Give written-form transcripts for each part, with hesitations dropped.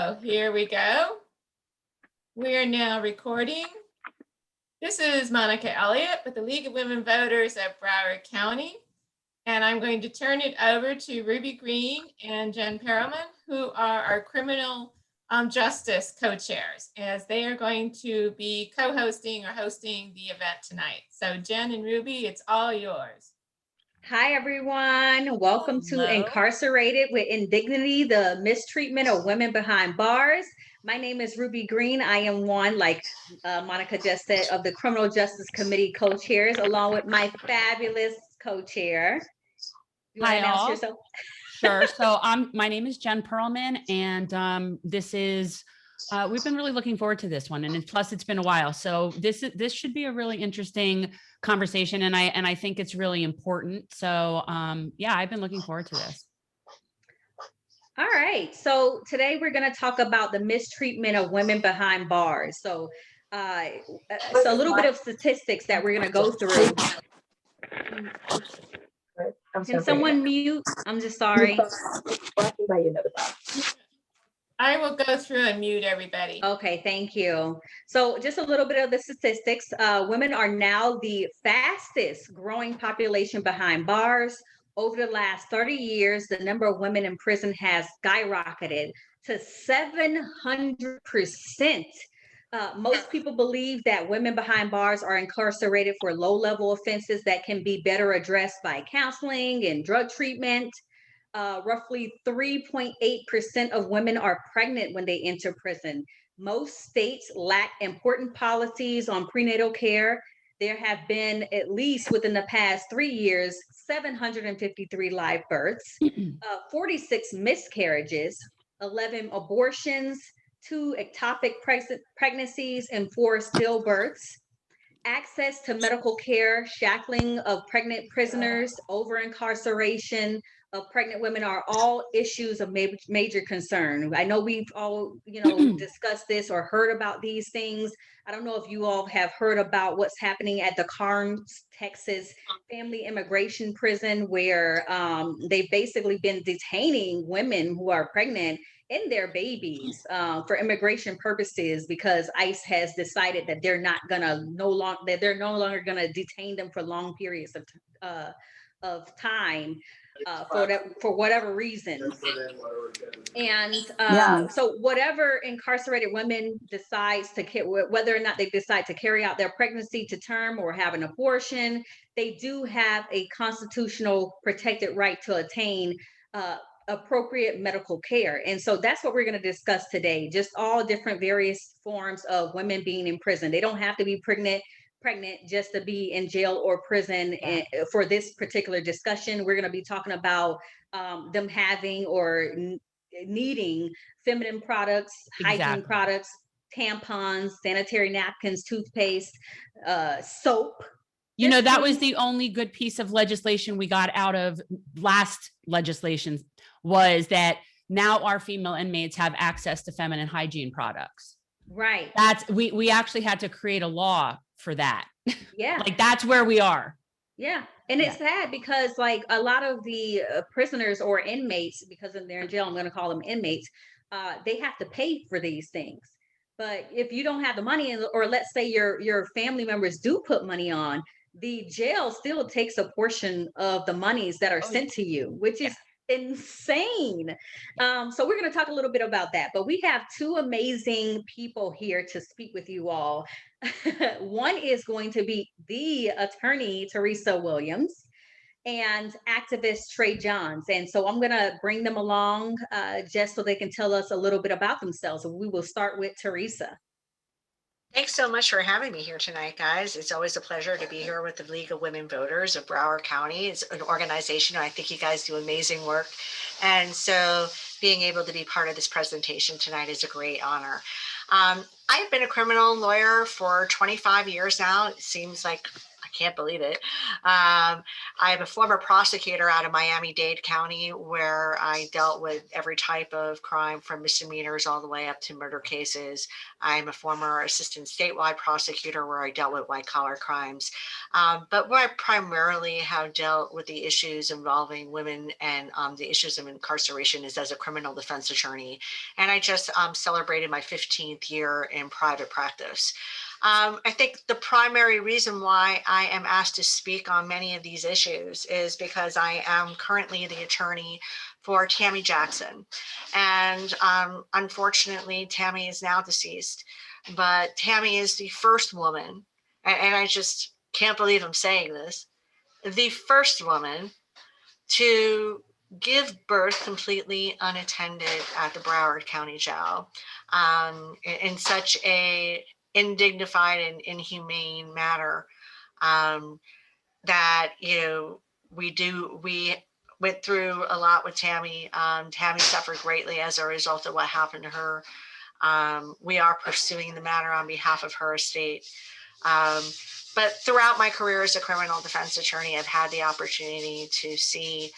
So here we go. We are now recording. This is Monica Elliott with the League of Women Voters of Broward County. And I'm going to turn it over to Ruby Green and Jen Perelman, who are our criminal justice co-chairs, as they are going to be co-hosting or hosting the event tonight. So Jen and Ruby, it's all yours. Hi, everyone. Welcome to Incarcerated with Indignity, the mistreatment of women behind bars. My name is Ruby Green. I am one, like Monica just said, of the Criminal Justice Committee co-chairs, along with my fabulous co-chair. You want to announce yourself? Sure. So my name is Jen Perelman, and this is we've been really looking forward to this one, and plus it's been a while. So this should be a really interesting conversation, and I think it's really important. So yeah, I've been looking forward to this. All right. So today we're going to talk about the mistreatment of women behind bars. So a little bit of statistics that we're going to go through. Can someone mute? I'm just sorry. I will go through and mute everybody. Okay, thank you. So just a little bit of the statistics. Women are now the fastest growing population behind bars. Over the last 30 years, the number of women in prison has skyrocketed to 700%. Most people believe that women behind bars are incarcerated for low-level offenses that can be better addressed by counseling and drug treatment. Roughly 3.8% of women are pregnant when they enter prison. Most states lack important policies on prenatal care. There have been, at least within the past 3 years, 753 live births, 46 miscarriages, 11 abortions, 2 ectopic pregnancies, and 4 stillbirths. Access to medical care, shackling of pregnant prisoners, over-incarceration of pregnant women are all issues of major concern. I know we've all, discussed this or heard about these things. I don't know if you all have heard about what's happening at the Carnes, Texas family immigration prison, where they've basically been detaining women who are pregnant and their babies for immigration purposes, because ICE has decided that they're no longer gonna detain them for long periods of time for whatever reasons. And so whatever incarcerated women decides to, whether or not they decide to carry out their pregnancy to term or have an abortion, they do have a constitutional protected right to attain appropriate medical care. And so that's what we're going to discuss today, just all different various forms of women being in prison. They don't have to be pregnant just to be in jail or prison. And for this particular discussion, we're going to be talking about them having or needing feminine products, hygiene products, tampons, sanitary napkins, toothpaste, soap. That was the only good piece of legislation we got out of last legislation, was that now our female inmates have access to feminine hygiene products. Right. We actually had to create a law for that. Yeah. Like that's where we are. Yeah. And it's sad because like a lot of the prisoners or inmates, because they're in jail, I'm going to call them inmates, they have to pay for these things. But if you don't have the money, or let's say your family members do put money on, the jail still takes a portion of the monies that are sent to you, which is insane. So we're going to talk a little bit about that, but we have 2 amazing people here to speak with you all. One is going to be the attorney, Teresa Williams, and activist Trey Johns. And so I'm going to bring them along just so they can tell us a little bit about themselves. We will start with Teresa. Thanks so much for having me here tonight, guys. It's always a pleasure to be here with the League of Women Voters of Broward County. It's an organization. I think you guys do amazing work. And so being able to be part of this presentation tonight is a great honor. I've been a criminal lawyer for 25 years now. It seems like I can't believe it. I'm a former prosecutor out of Miami-Dade County, where I dealt with every type of crime from misdemeanors all the way up to murder cases. I'm a former assistant statewide prosecutor where I dealt with white collar crimes. But where I primarily have dealt with the issues involving women and the issues of incarceration is as a criminal defense attorney. And I just celebrated my 15th year in private practice. I think the primary reason why I am asked to speak on many of these issues is because I am currently the attorney for Tammy Jackson. And unfortunately, Tammy is now deceased, but Tammy is the first woman, and I just can't believe I'm saying this, the first woman to give birth completely unattended at the Broward County Jail in such a indignified and inhumane manner that, you know, we went through a lot with Tammy. Tammy suffered greatly as a result of what happened to her. We are pursuing the matter on behalf of her estate. But throughout my career as a criminal defense attorney, I've had the opportunity to see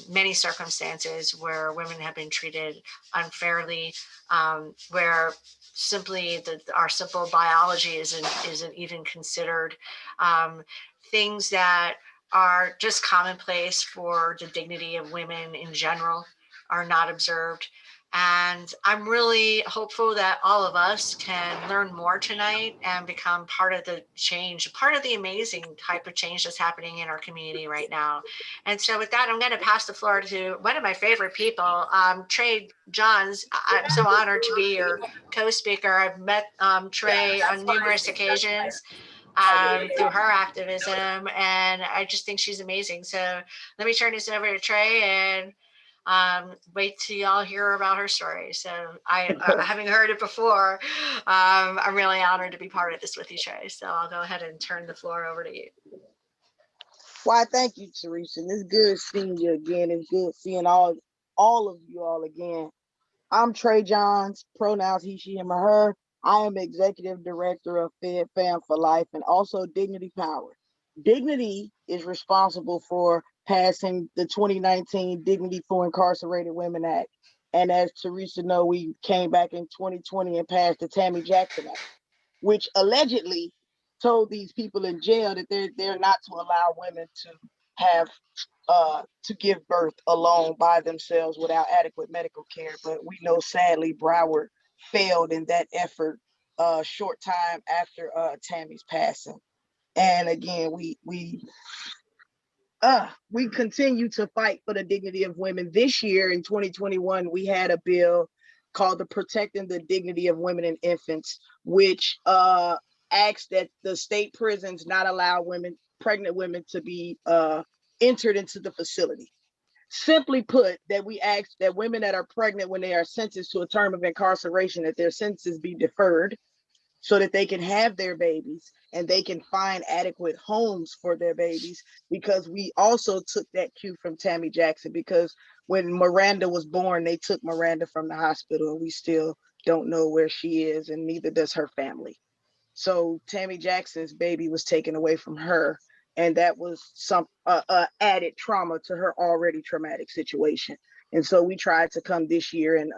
many circumstances where women have been treated unfairly, where simply our simple biology isn't even considered. Things that are just commonplace for the dignity of women in general are not observed. And I'm really hopeful that all of us can learn more tonight and become part of the change, part of the amazing type of change that's happening in our community right now. And so with that, I'm going to pass the floor to one of my favorite people, Trey Johns. I'm so honored to be your co-speaker. I've met Trey on numerous occasions through her activism, and I just think she's amazing. So let me turn this over to Trey and wait till y'all hear about her story. So having heard it before, I'm really honored to be part of this with you, Trey. So I'll go ahead and turn the floor over to you. Why, thank you, Teresa. And it's good seeing you again. It's good seeing all of you all again. I'm Trey Johns, pronouns he, she, him, or her. I am executive director of Fed Fam for Life and also Dignity Power. Dignity is responsible for passing the 2019 Dignity for Incarcerated Women Act. And as Teresa know, we came back in 2020 and passed the Tammy Jackson Act, which allegedly told these people in jail that they're not to allow women to have to give birth alone by themselves without adequate medical care. But we know sadly Broward failed in that effort short time after Tammy's passing. And again, we continue to fight for the dignity of women. This year in 2021, we had a bill called the Protecting the Dignity of Women and Infants, which asks that the state prisons not allow pregnant women to be entered into the facility. Simply put, that we ask that women that are pregnant when they are sentenced to a term of incarceration, that their sentences be deferred so that they can have their babies and they can find adequate homes for their babies. Because we also took that cue from Tammy Jackson, because when Miranda was born, they took Miranda from the hospital and we still don't know where she is, and neither does her family. So Tammy Jackson's baby was taken away from her, and that was some added trauma to her already traumatic situation. And so we tried to come this year and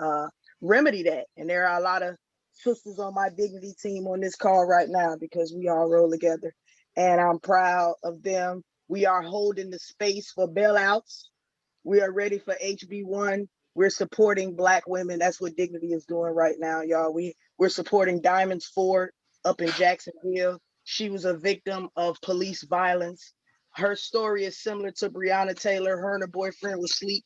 remedy that. And there are a lot of sisters on my dignity team on this call right now because we all roll together, and I'm proud of them. We are holding the space for bailouts. We are ready for HB1. We're supporting Black women. That's what Dignity is doing right now, y'all. We're supporting Diamonds Ford up in Jacksonville. She was a victim of police violence. Her story is similar to Breonna Taylor. Her and her boyfriend was asleep,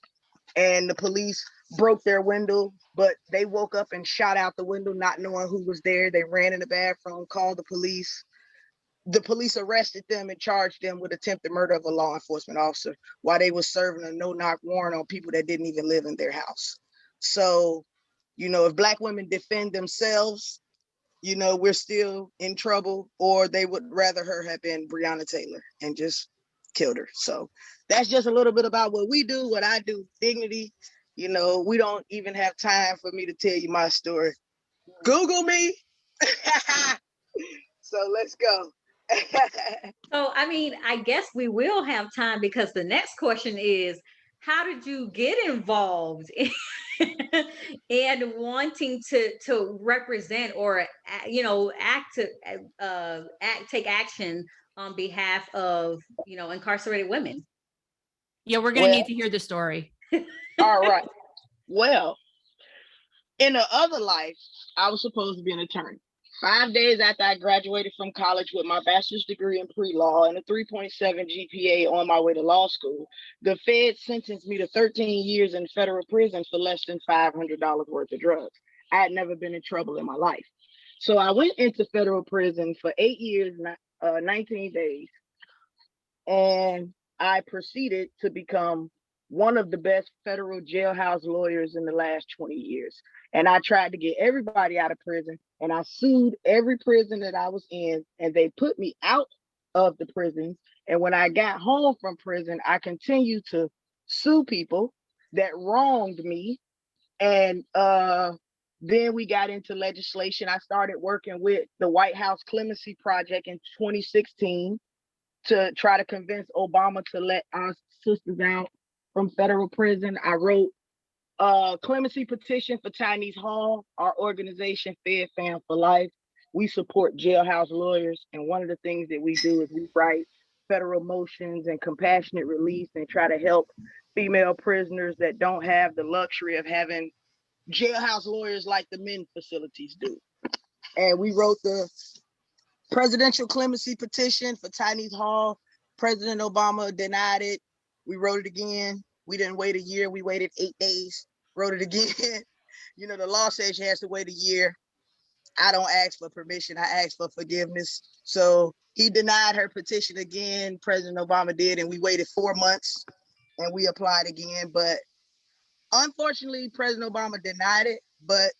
and the police broke their window, but they woke up and shot out the window, not knowing who was there. They ran in the bathroom, called the police. The police arrested them and charged them with attempted murder of a law enforcement officer while they were serving a no-knock warrant on people that didn't even live in their house. So, you know, if Black women defend themselves, you know, we're still in trouble, or they would rather her have been Breonna Taylor and just killed her. So that's just a little bit about what we do, what I do, Dignity. You know, we don't even have time for me to tell you my story. Google me. So let's go. So, I mean, I guess we will have time because the next question is, how did you get involved in, in wanting to represent or take action on behalf of incarcerated women? Yeah, we're going to need to hear the story. All right. Well, in the other life, I was supposed to be an attorney. 5 days after I graduated from college with my bachelor's degree in pre-law and a 3.7 GPA on my way to law school, the Fed sentenced me to 13 years in federal prison for less than $500 worth of drugs. I had never been in trouble in my life. So I went into federal prison for 8 years, 19 days, and I proceeded to become one of the best federal jailhouse lawyers in the last 20 years. And I tried to get everybody out of prison, and I sued every prison that I was in, and they put me out of the prisons. And when I got home from prison, I continued to sue people that wronged me. And then we got into legislation. I started working with the White House Clemency Project in 2016 to try to convince Obama to let our sisters out from federal prison. I wrote a clemency petition for Chinese Hall, our organization, Fed Fam for Life. We support jailhouse lawyers, and one of the things that we do is we write federal motions and compassionate release and try to help female prisoners that don't have the luxury of having jailhouse lawyers like the men facilities do. And we wrote the presidential clemency petition for Chinese Hall. President Obama denied it. We wrote it again. We didn't wait a year. We waited 8 days, wrote it again. The law says you have to wait a year. I don't ask for permission. I ask for forgiveness. So he denied her petition again. President Obama did, and we waited 4 months and we applied again. But unfortunately, President Obama denied it, but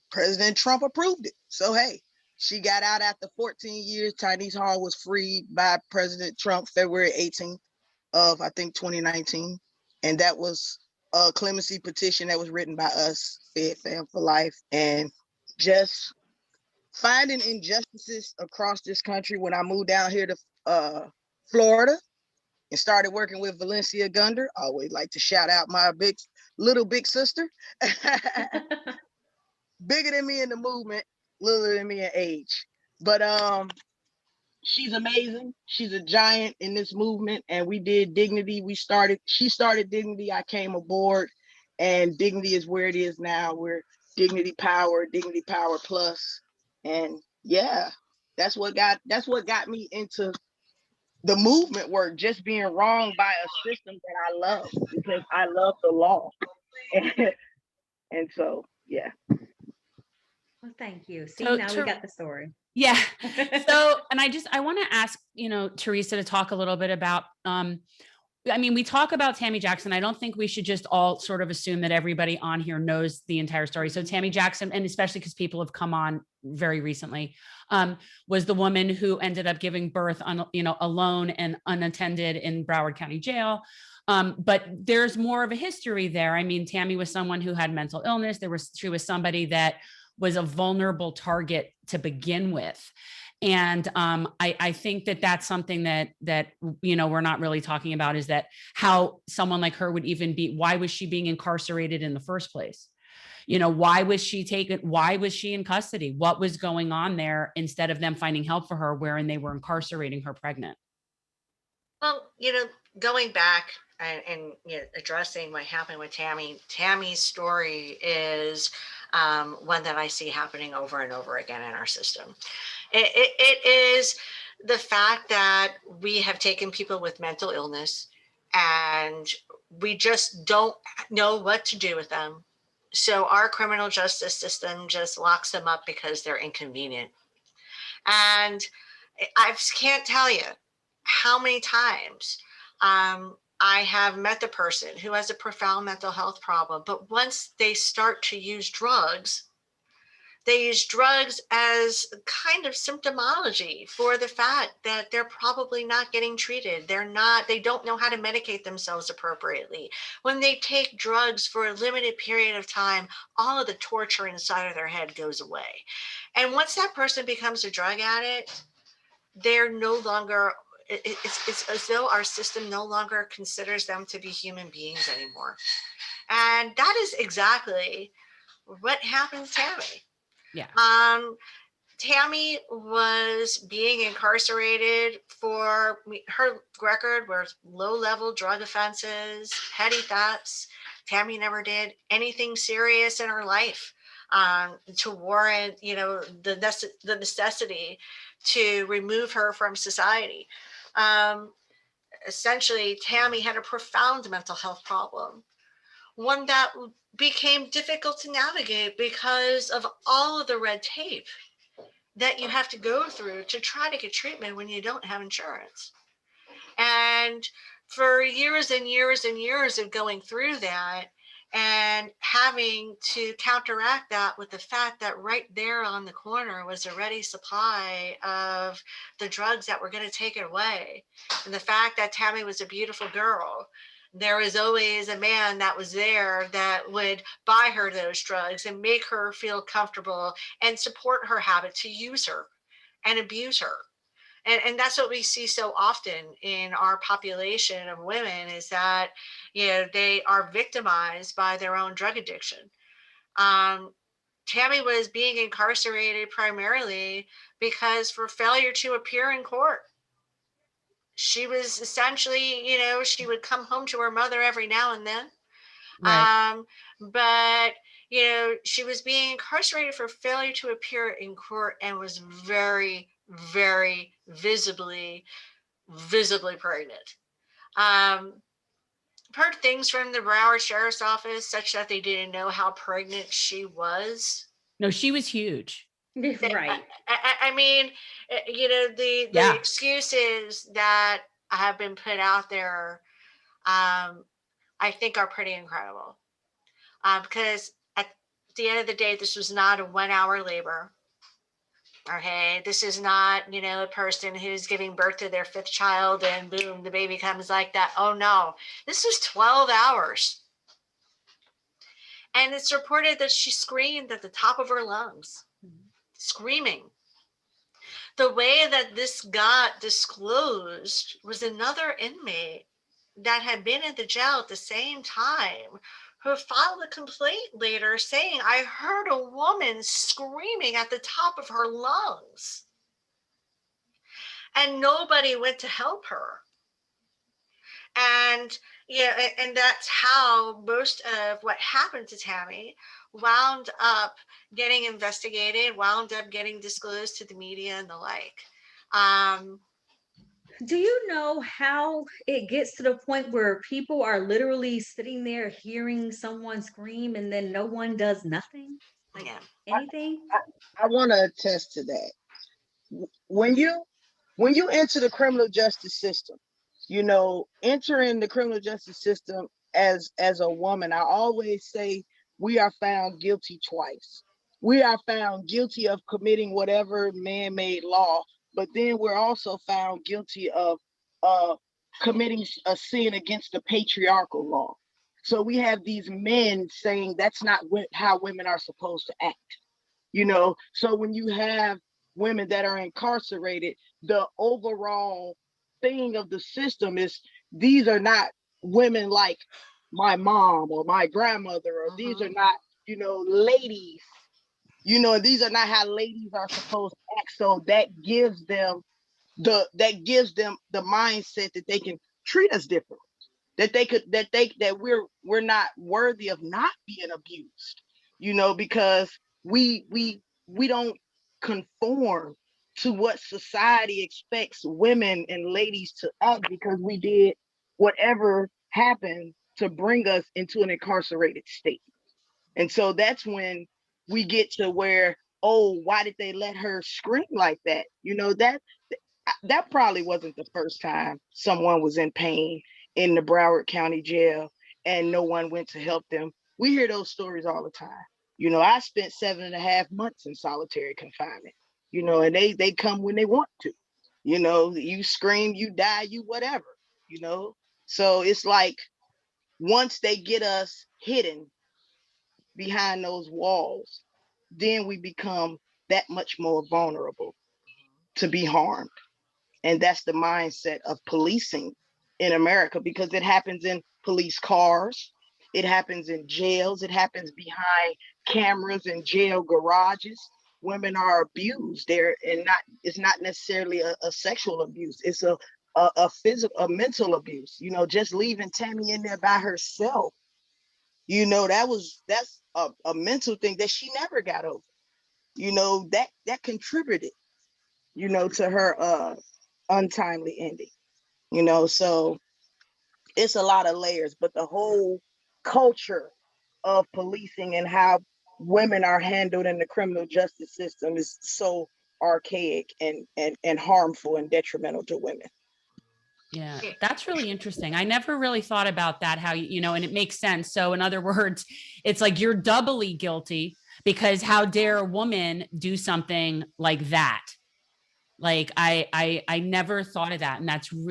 President Trump approved it. So, hey, she got out after 14 years. Chinese Hall was freed by President Trump February 18th of, I think, 2019. And that was a clemency petition that was written by us, Fed Fam for Life. And just finding injustices across this country. When I moved down here to Florida and started working with Valencia Gunder, I always like to shout out my little big sister. Bigger than me in the movement, littler than me in age. But she's amazing. She's a giant in this movement. And we did Dignity. She started Dignity. I came aboard, and Dignity is where it is now. We're Dignity Power Plus. And yeah, that's what got me into the movement work, just being wronged by a system that I love, because I love the law. And so, yeah. Well, thank you. See, So, now we got the story. Yeah. So, and I want to ask, Teresa, to talk a little bit about, we talk about Tammy Jackson. I don't think we should just all sort of assume that everybody on here knows the entire story. So Tammy Jackson, and especially because people have come on very recently, was the woman who ended up giving birth alone and unattended in Broward County Jail. But there's more of a history there. I mean, Tammy was someone who had mental illness. She was somebody that was a vulnerable target to begin with. And I think that that's something that we're not really talking about, is that how someone like her would even why was she being incarcerated in the first place? Why was she taken? Why was she in custody? What was going on there, instead of them finding help for her, wherein they were incarcerating her pregnant? Well, going back and addressing what happened with Tammy's story is one that I see happening over and over again in our system. It is the fact that we have taken people with mental illness and we just don't know what to do with them. So our criminal justice system just locks them up because they're inconvenient. And I can't tell you how many times I have met the person who has a profound mental health problem, but once they start to use drugs, they use drugs as kind of symptomology for the fact that they're probably not getting treated. They don't know how to medicate themselves appropriately. When they take drugs for a limited period of time, all of the torture inside of their head goes away. And once that person becomes a drug addict, they're no longer, it's as though our system no longer considers them to be human beings anymore. And that is exactly what happened to Tammy. Yeah. Tammy was being incarcerated for, her record was low-level drug offenses, petty thefts. Tammy never did anything serious in her life to warrant, the necessity to remove her from society. Essentially, Tammy had a profound mental health problem, one that became difficult to navigate because of all of the red tape that you have to go through to try to get treatment when you don't have insurance. And for years and years and years of going through that and having to counteract that with the fact that right there on the corner was a ready supply of the drugs that were going to take it away. And the fact that Tammy was a beautiful girl, there was always a man that was there that would buy her those drugs and make her feel comfortable and support her habit to use her and abuse her. And that's what we see so often in our population of women, is that, they are victimized by their own drug addiction. Tammy was being incarcerated primarily because for failure to appear in court. She was essentially, she would come home to her mother every now and then. Right. But, she was being incarcerated for failure to appear in court and was very, very visibly pregnant. Heard things from the Broward Sheriff's Office such that they didn't know how pregnant she was. No, she was huge. Right. I mean, the Yeah. excuses that have been put out there, I think are pretty incredible. Because at the end of the day, this was not a 1 hour labor. Okay, this is not, a person who's giving birth to their 5th child and boom, the baby comes like that. Oh no, this was 12 hours. And it's reported that she screamed at the top of her lungs, screaming. The way that this got disclosed was another inmate that had been in the jail at the same time who filed a complaint later saying, I heard a woman screaming at the top of her lungs. And nobody went to help her. And and that's how most of what happened to Tammy wound up getting investigated, wound up getting disclosed to the media and the like. Do you know how it gets to the point where people are literally sitting there hearing someone scream and then no one does nothing? Like Yeah. anything? I want to attest to that. When you enter the criminal justice system, entering the criminal justice system as a woman, I always say we are found guilty twice. We are found guilty of committing whatever man-made law, but then we're also found guilty of committing a sin against the patriarchal law. So we have these men saying that's not how women are supposed to act. So when you have women that are incarcerated, the overall thing of the system is these are not women like my mom or my grandmother, or these are not, ladies, these are not how ladies are supposed to act. So that gives them the mindset that they can treat us differently, that we're not worthy of not being abused, because we don't conform to what society expects women and ladies to act, because we did whatever happened to bring us into an incarcerated state. And so that's when we get to where, oh, why did they let her scream like that? That probably wasn't the first time someone was in pain in the Broward County Jail and no one went to help them. We hear those stories all the time. I spent 7.5 months in solitary confinement, and they come when they want to. You scream, you die, you whatever, So it's like once they get us hidden behind those walls, then we become that much more vulnerable to be harmed. And that's the mindset of policing in America, because it happens in police cars, it happens in jails, it happens behind cameras in jail garages. Women are abused there, and it's not necessarily a sexual abuse. It's a physical, a mental abuse. You know, just leaving Tammy in there by herself, you know, that's a mental thing that she never got over. You know, that contributed, you know, to her untimely ending. You know, so it's a lot of layers, but the whole culture of policing and how women are handled in the criminal justice system is so archaic and harmful and detrimental to women. Yeah, that's really interesting. I never really thought about that, how, you know, and it makes sense. So in other words, it's like you're doubly guilty because how dare a woman do something like that? Like I never thought of that. And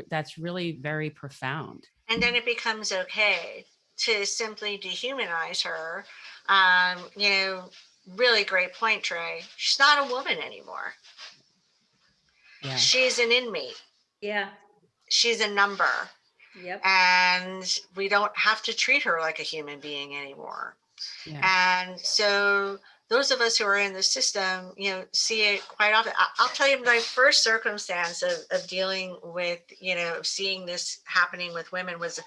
that's really very profound. And then it becomes okay to simply dehumanize her. You know, really great point, Trey. She's not a woman anymore. Yeah. She's an inmate. Yeah. She's a number. Yep. And we don't have to treat her like a human being anymore. Yeah. And so those of us who are in the system, you know, see it quite often. I'll tell you my first circumstance of dealing with, you know, seeing this happening with women was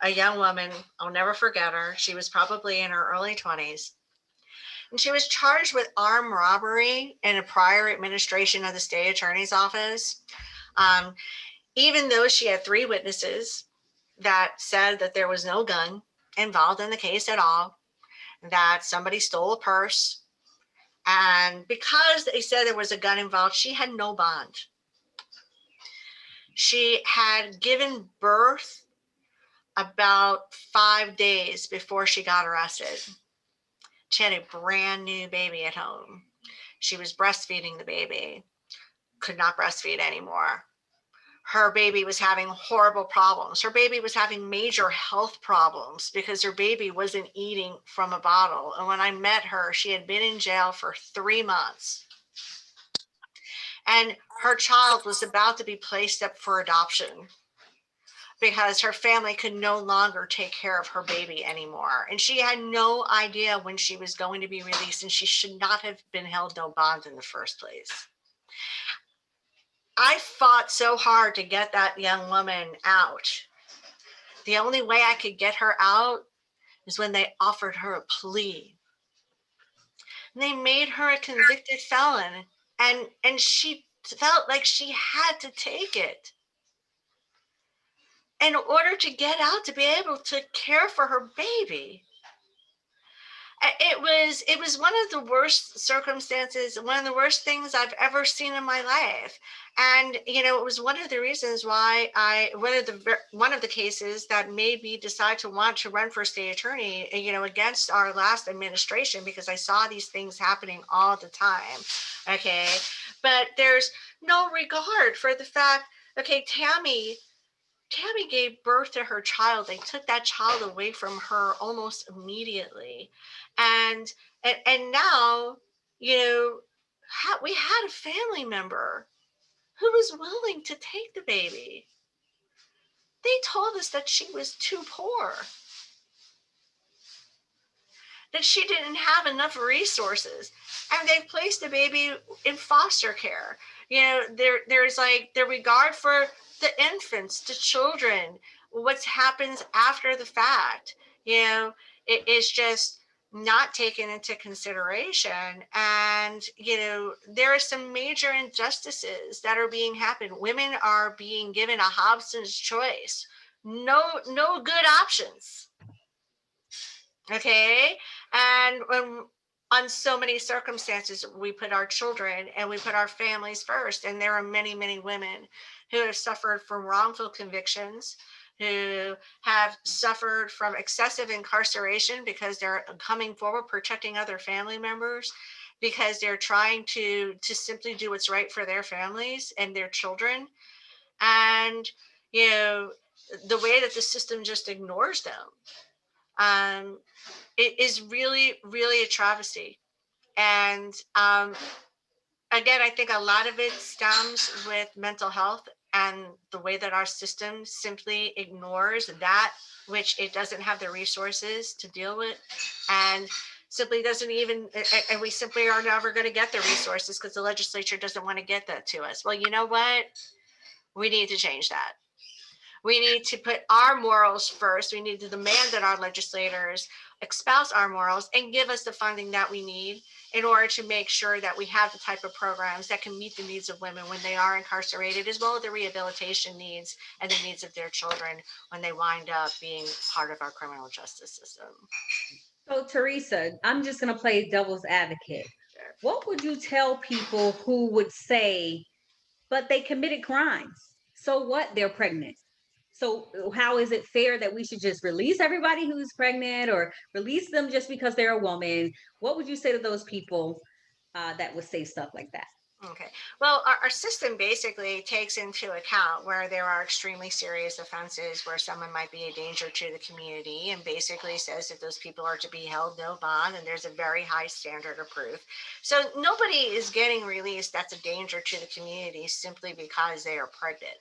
a young woman. I'll never forget her. She was probably in her early 20s. And she was charged with armed robbery in a prior administration of the state attorney's office. Even though she had 3 witnesses that said that there was no gun involved in the case at all, that somebody stole a purse. And because they said there was a gun involved, she had no bond. She had given birth about 5 days before she got arrested. She had a brand new baby at home. She was breastfeeding the baby, could not breastfeed anymore. Her baby was having horrible problems. Her baby was having major health problems because her baby wasn't eating from a bottle. And when I met her, she had been in jail for 3 months. And her child was about to be placed up for adoption because her family could no longer take care of her baby anymore. And she had no idea when she was going to be released, and she should not have been held no bond in the first place. I fought so hard to get that young woman out. The only way I could get her out is when they offered her a plea. And they made her a convicted felon, and she felt like she had to take it in order to get out, to be able to care for her baby. It was one of the worst circumstances, one of the worst things I've ever seen in my life. And, you know, it was one of the reasons why one of the cases that made me decide to want to run for state attorney, you know, against our last administration, because I saw these things happening all the time. Okay. But there's no regard for the fact, okay, Tammy gave birth to her child. They took that child away from her almost immediately. And now, you know, we had a family member who was willing to take the baby. They told us that she was too poor, that she didn't have enough resources, and they placed the baby in foster care. You know, there's like the regard for the infants, the children, what happens after the fact. You know, it is just not taken into consideration. And, you know, there are some major injustices that are being happened. Women are being given a Hobson's choice. No good options. Okay. And on so many circumstances, we put our children and we put our families first. And there are many, many women who have suffered from wrongful convictions, who have suffered from excessive incarceration because they're coming forward, protecting other family members, because they're trying to simply do what's right for their families and their children. And, you know, the way that the system just ignores them, it is really, really a travesty. And again, I think a lot of it stems with mental health and the way that our system simply ignores that which it doesn't have the resources to deal with, and simply doesn't even, and we simply are never going to get the resources because the legislature doesn't want to get that to us. Well, you know what? We need to change that. We need to put our morals first. We need to demand that our legislators espouse our morals and give us the funding that we need in order to make sure that we have the type of programs that can meet the needs of women when they are incarcerated, as well as the rehabilitation needs and the needs of their children when they wind up being part of our criminal justice system. So Teresa, I'm just going to play devil's advocate. Sure. What would you tell people who would say, but they committed crimes? So what? They're pregnant. So how is it fair that we should just release everybody who's pregnant or release them just because they're a woman? What would you say to those people that would say stuff like that? Okay. Well, our system basically takes into account where there are extremely serious offenses where someone might be a danger to the community, and basically says that those people are to be held no bond, and there's a very high standard of proof. So nobody is getting released that's a danger to the community simply because they are pregnant.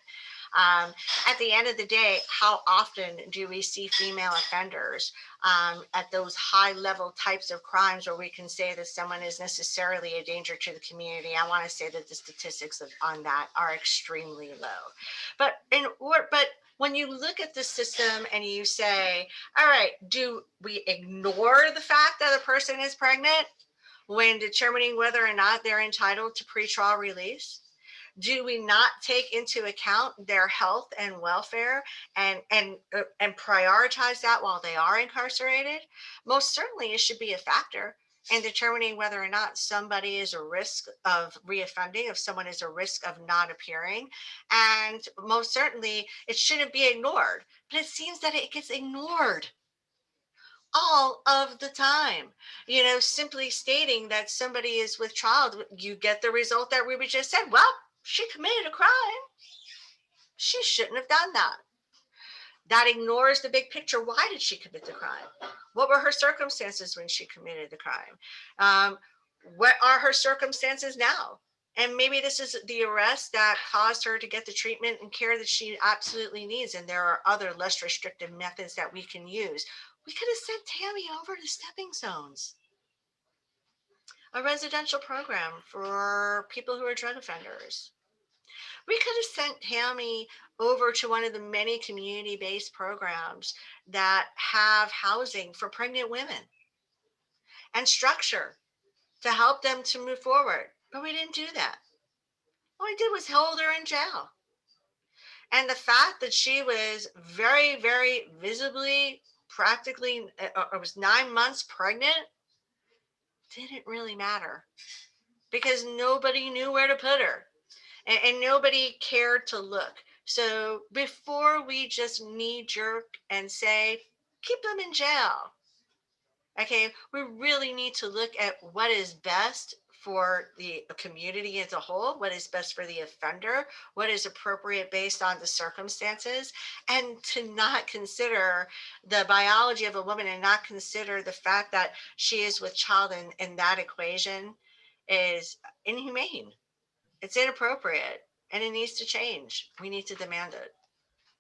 At the end of the day, how often do we see female offenders at those high level types of crimes where we can say that someone is necessarily a danger to the community? I want to say that the statistics on that are extremely low. But when you look at the system and you say, all right, do we ignore the fact that a person is pregnant when determining whether or not they're entitled to pretrial release? Do we not take into account their health and welfare and prioritize that while they are incarcerated? Most certainly it should be a factor in determining whether or not somebody is a risk of reoffending, if someone is a risk of not appearing. And most certainly it shouldn't be ignored, but it seems that it gets ignored all of the time. Simply stating that somebody is with child, you get the result that we just said. Well, she committed a crime. She shouldn't have done that. That ignores the big picture. Why did she commit the crime? What were her circumstances when she committed the crime? What are her circumstances now? And maybe this is the arrest that caused her to get the treatment and care that she absolutely needs. And there are other less restrictive methods that we can use. We could have sent Tammy over to Stepping Zones, a residential program for people who are drug offenders. We could have sent Tammy over to one of the many community-based programs that have housing for pregnant women and structure to help them to move forward. But we didn't do that. All we did was hold her in jail. And the fact that she was very, very visibly, practically, was 9 months pregnant, didn't really matter because nobody knew where to put her. And nobody cared to look. So before we just knee jerk and say, keep them in jail, okay, we really need to look at what is best for the community as a whole, what is best for the offender, what is appropriate based on the circumstances, and to not consider the biology of a woman and not consider the fact that she is with child in that equation is inhumane. It's inappropriate and it needs to change. We need to demand it.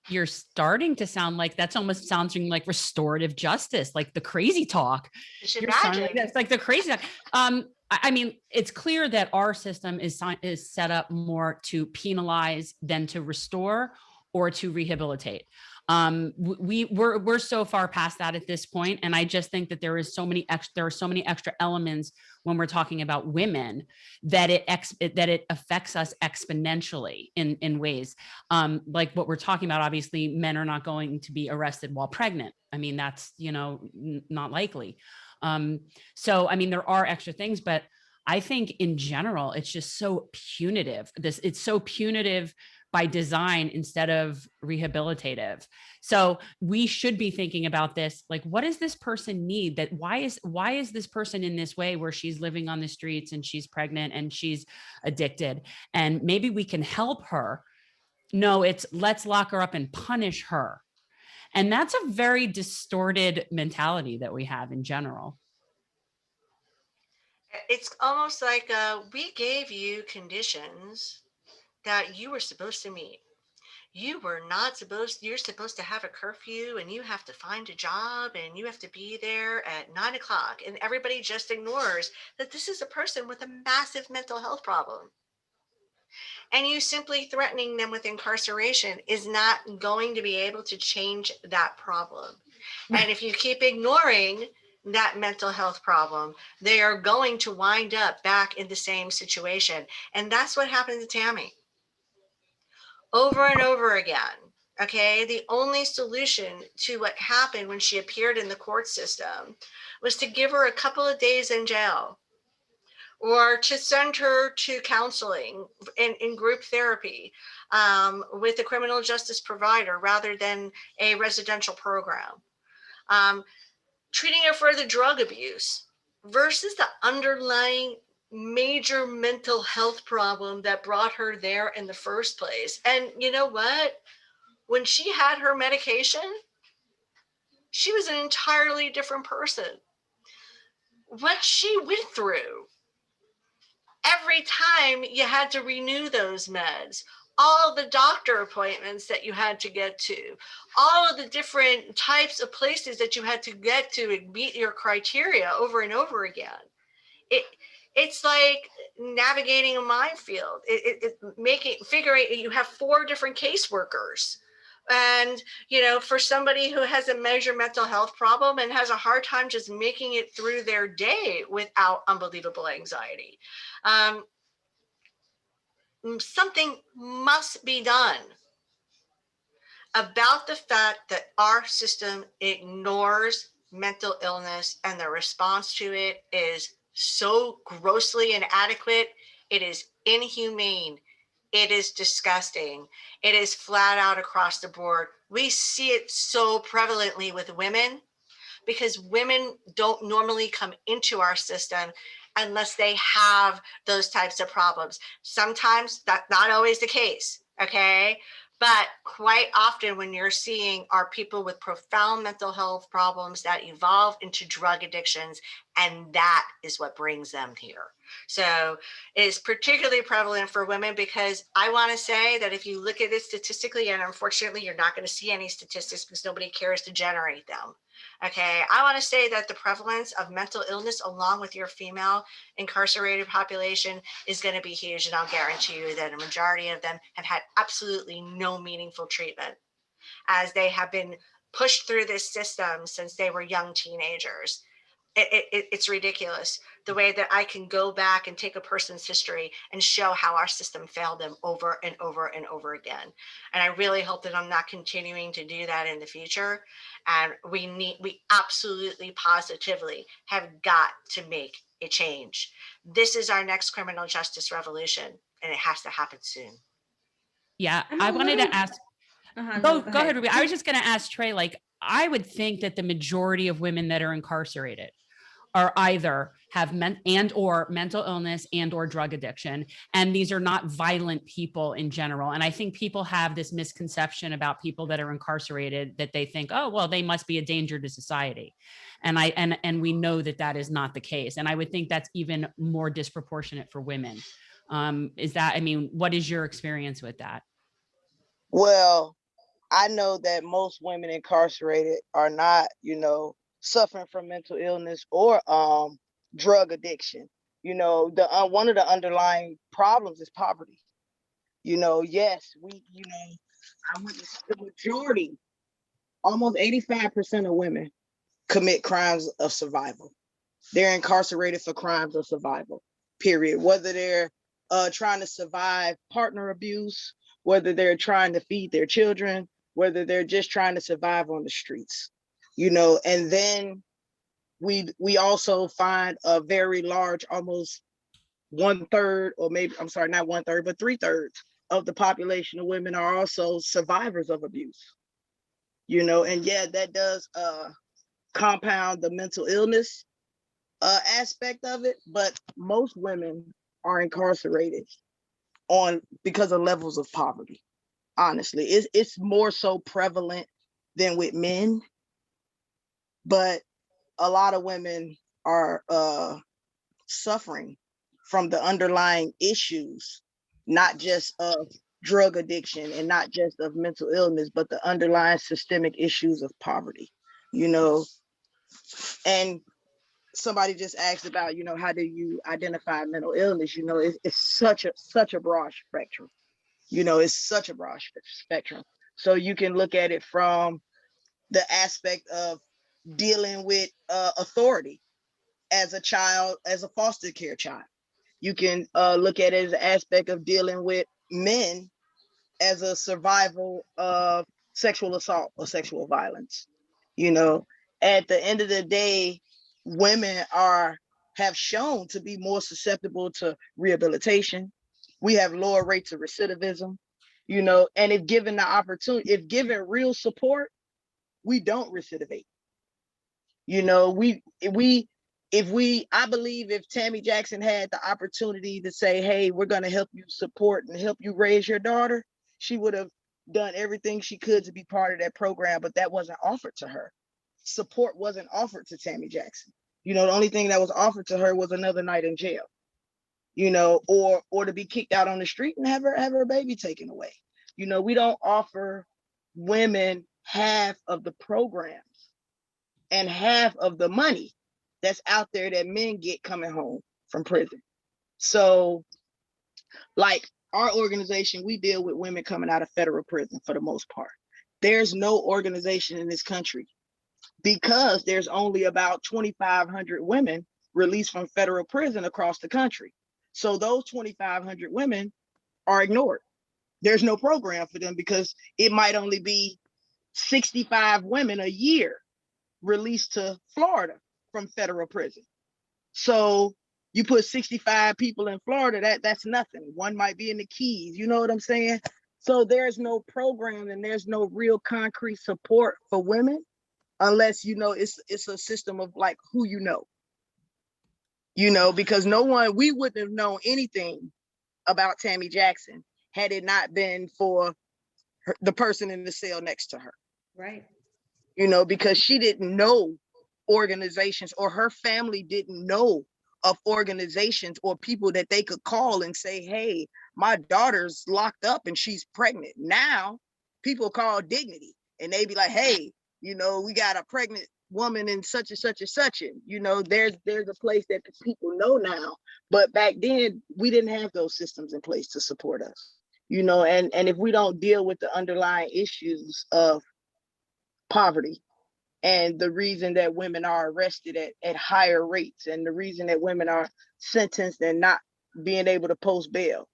You're starting to sound like that's almost sounding like restorative justice, like the crazy talk. You should You're sounding imagine. like that's like the crazy talk. I mean, it's clear that our system is set up more to penalize than to restore or to rehabilitate. We're so far past that at this point, and I just think that there are so many extra elements when we're talking about women that it affects us exponentially in ways like what we're talking about. Obviously, men are not going to be arrested while pregnant. I mean, that's not likely. So I mean, there are extra things, but I think in general, it's just so punitive. It's so punitive by design instead of rehabilitative. So we should be thinking about this, like, what does this person need? That why is this person in this way where she's living on the streets and she's pregnant and she's addicted? And maybe we can help her. No, it's let's lock her up and punish her. And that's a very distorted mentality that we have in general. It's almost like we gave you conditions that you were supposed to meet. you're supposed to have a curfew and you have to find a job and you have to be there at 9 o'clock. And everybody just ignores that this is a person with a massive mental health problem. And you simply threatening them with incarceration is not going to be able to change that problem. And if you keep ignoring that mental health problem, they are going to wind up back in the same situation. And that's what happened to Tammy. Over and over again. Okay, the only solution to what happened when she appeared in the court system was to give her a couple of days in jail, or to send her to counseling in group therapy with a criminal justice provider rather than a residential program. Treating her for the drug abuse versus the underlying major mental health problem that brought her there in the first place. And you know what? When she had her medication, she was an entirely different person. What she went through, every time you had to renew those meds, all the doctor appointments that you had to get to, all of the different types of places that you had to get to and meet your criteria over and over again. It's like navigating a minefield. Figuring you have 4 different caseworkers. And, for somebody who has a major mental health problem and has a hard time just making it through their day without unbelievable anxiety. Something must be done about the fact that our system ignores mental illness, and the response to it is so grossly inadequate. It is inhumane. It is disgusting. It is flat out across the board. We see it so prevalently with women because women don't normally come into our system unless they have those types of problems. Sometimes that's not always the case, okay? But quite often when you're seeing are people with profound mental health problems that evolve into drug addictions, and that is what brings them here. So it's particularly prevalent for women because I want to say that if you look at it statistically, and unfortunately you're not going to see any statistics because nobody cares to generate them. Okay, I want to say that the prevalence of mental illness along with your female incarcerated population is going to be huge. And I'll guarantee you that a majority of them have had absolutely no meaningful treatment as they have been pushed through this system since they were young teenagers. It's ridiculous the way that I can go back and take a person's history and show how our system failed them over and over and over again. And I really hope that I'm not continuing to do that in the future. And we absolutely positively have got to make a change. This is our next criminal justice revolution, and it has to happen soon. Yeah, I wanted to ask. Go ahead, Ruby. I was just going to ask Trey, I would think that the majority of women that are incarcerated are either have or mental illness and or drug addiction. And these are not violent people in general. And I think people have this misconception about people that are incarcerated that they think, oh, well, they must be a danger to society. And we know that that is not the case. And I would think that's even more disproportionate for women. What is your experience with that? Well, I know that most women incarcerated are not, suffering from mental illness or drug addiction. The one of the underlying problems is poverty. Yes, I witnessed the majority, almost 85% of women commit crimes of survival. They're incarcerated for crimes of survival, period. Whether they're trying to survive partner abuse, whether they're trying to feed their children, whether they're just trying to survive on the streets, and then we also find a very large, almost 1/3, or maybe, I'm sorry, not 1/3, but 3/3 of the population of women are also survivors of abuse, and yeah, that does compound the mental illness aspect of it, but most women are incarcerated because of levels of poverty. Honestly, it's more so prevalent than with men, but a lot of women are suffering from the underlying issues, not just of drug addiction and not just of mental illness, but the underlying systemic issues of poverty, you know. And somebody just asked about, you know, how do you identify mental illness? You know, it's such a broad spectrum. You know, it's such a broad spectrum. So you can look at it from the aspect of dealing with authority as a child, as a foster care child. You can look at it as an aspect of dealing with men as a survival of sexual assault or sexual violence. You know, at the end of the day, women have shown to be more susceptible to rehabilitation. We have lower rates of recidivism, you know, and if given the opportunity, if given real support, we don't recidivate. You know, I believe if Tammy Jackson had the opportunity to say, hey, we're going to help you support and help you raise your daughter, she would have done everything she could to be part of that program, but that wasn't offered to her. Support wasn't offered to Tammy Jackson. You know, the only thing that was offered to her was another night in jail, you know, or to be kicked out on the street and have her baby taken away. You know, we don't offer women half of the programs and half of the money that's out there that men get coming home from prison. So, like our organization, we deal with women coming out of federal prison for the most part. There's no organization in this country, because there's only about 2,500 women released from federal prison across the country. So those 2,500 women are ignored. There's no program for them because it might only be 65 women a year released to Florida from federal prison. So you put 65 people in Florida, that's nothing. One might be in the Keys, you know what I'm saying? So there's no program and there's no real concrete support for women unless, you know, it's a system of like who you know, because we wouldn't have known anything about Tammy Jackson had it not been for the person in the cell next to her. Right. You know, because she didn't know organizations, or her family didn't know of organizations or people that they could call and say, hey, my daughter's locked up and she's pregnant. Now people call Dignity and they be like, hey, you know, we got a pregnant woman in such and such and such. And, you know, there's a place that people know now. But back then we didn't have those systems in place to support us, you know, and if we don't deal with the underlying issues of poverty and the reason that women are arrested at higher rates and the reason that women are sentenced and not being able to post bail.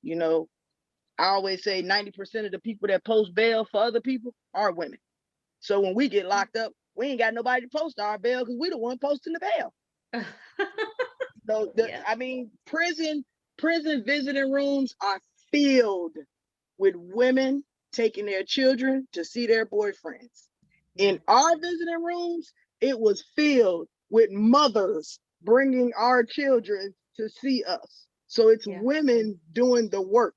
You know, I always say 90% of the people that post bail for other people are women. So when we get locked up, we ain't got nobody to post our bail because we the one posting the bail. So I mean, prison visiting rooms are filled with women taking their children to see their boyfriends. In our visiting rooms, it was filled with mothers bringing our children to see us. So it's women doing the work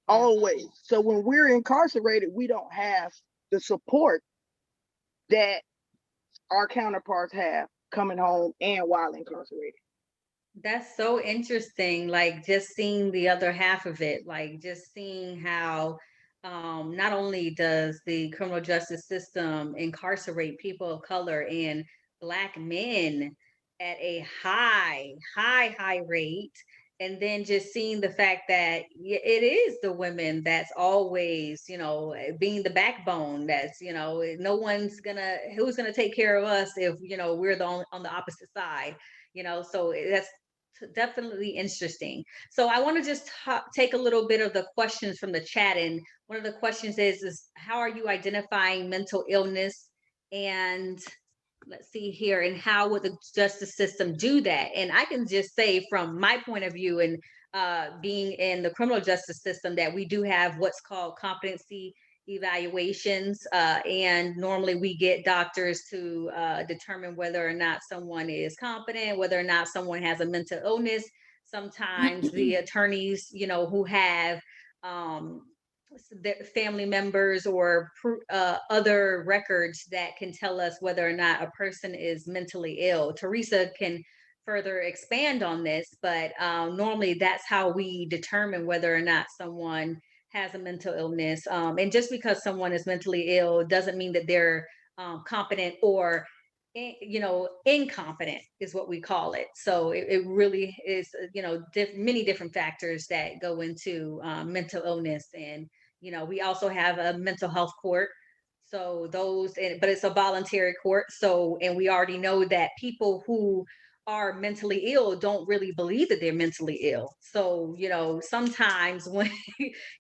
always. So when we're incarcerated, we don't have the support that our counterparts have coming home and while incarcerated. That's so interesting. Like just seeing the other half of it, like just seeing how not only does the criminal justice system incarcerate people of color and Black men at a high rate, and then just seeing the fact that it is the women that's always, you know, being the backbone. That's, you know, who's gonna take care of us if, you know, we're on the opposite side, you know. So that's definitely interesting. So I want to just take a little bit of the questions from the chat. And one of the questions is how are you identifying mental illness? And let's see here, and how would the justice system do that? And I can just say from my point of view and being in the criminal justice system that we do have what's called competency evaluations, and normally we get doctors to determine whether or not someone is competent, whether or not someone has a mental illness. Sometimes the attorneys, you know, who have their family members or other records that can tell us whether or not a person is mentally ill. Teresa can further expand on this, but normally that's how we determine whether or not someone has a mental illness. And just because someone is mentally ill doesn't mean that they're competent or incompetent is what we call it. So it really is, many different factors that go into mental illness. And, we also have a mental health court. So but it's a voluntary court. So, and we already know that people who are mentally ill don't really believe that they're mentally ill. So, sometimes when,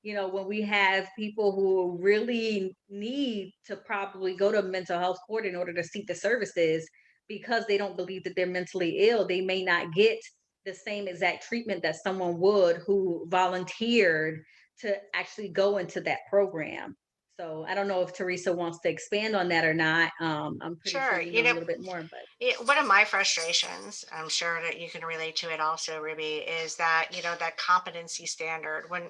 when we have people who really need to probably go to a mental health court in order to seek the services because they don't believe that they're mentally ill, they may not get the same exact treatment that someone would who volunteered to actually go into that program. So I don't know if Teresa wants to expand on that or not. I'm pretty sure Sure. you know a little bit more, but One of my frustrations, I'm sure that you can relate to it also, Ruby, is that, that competency standard when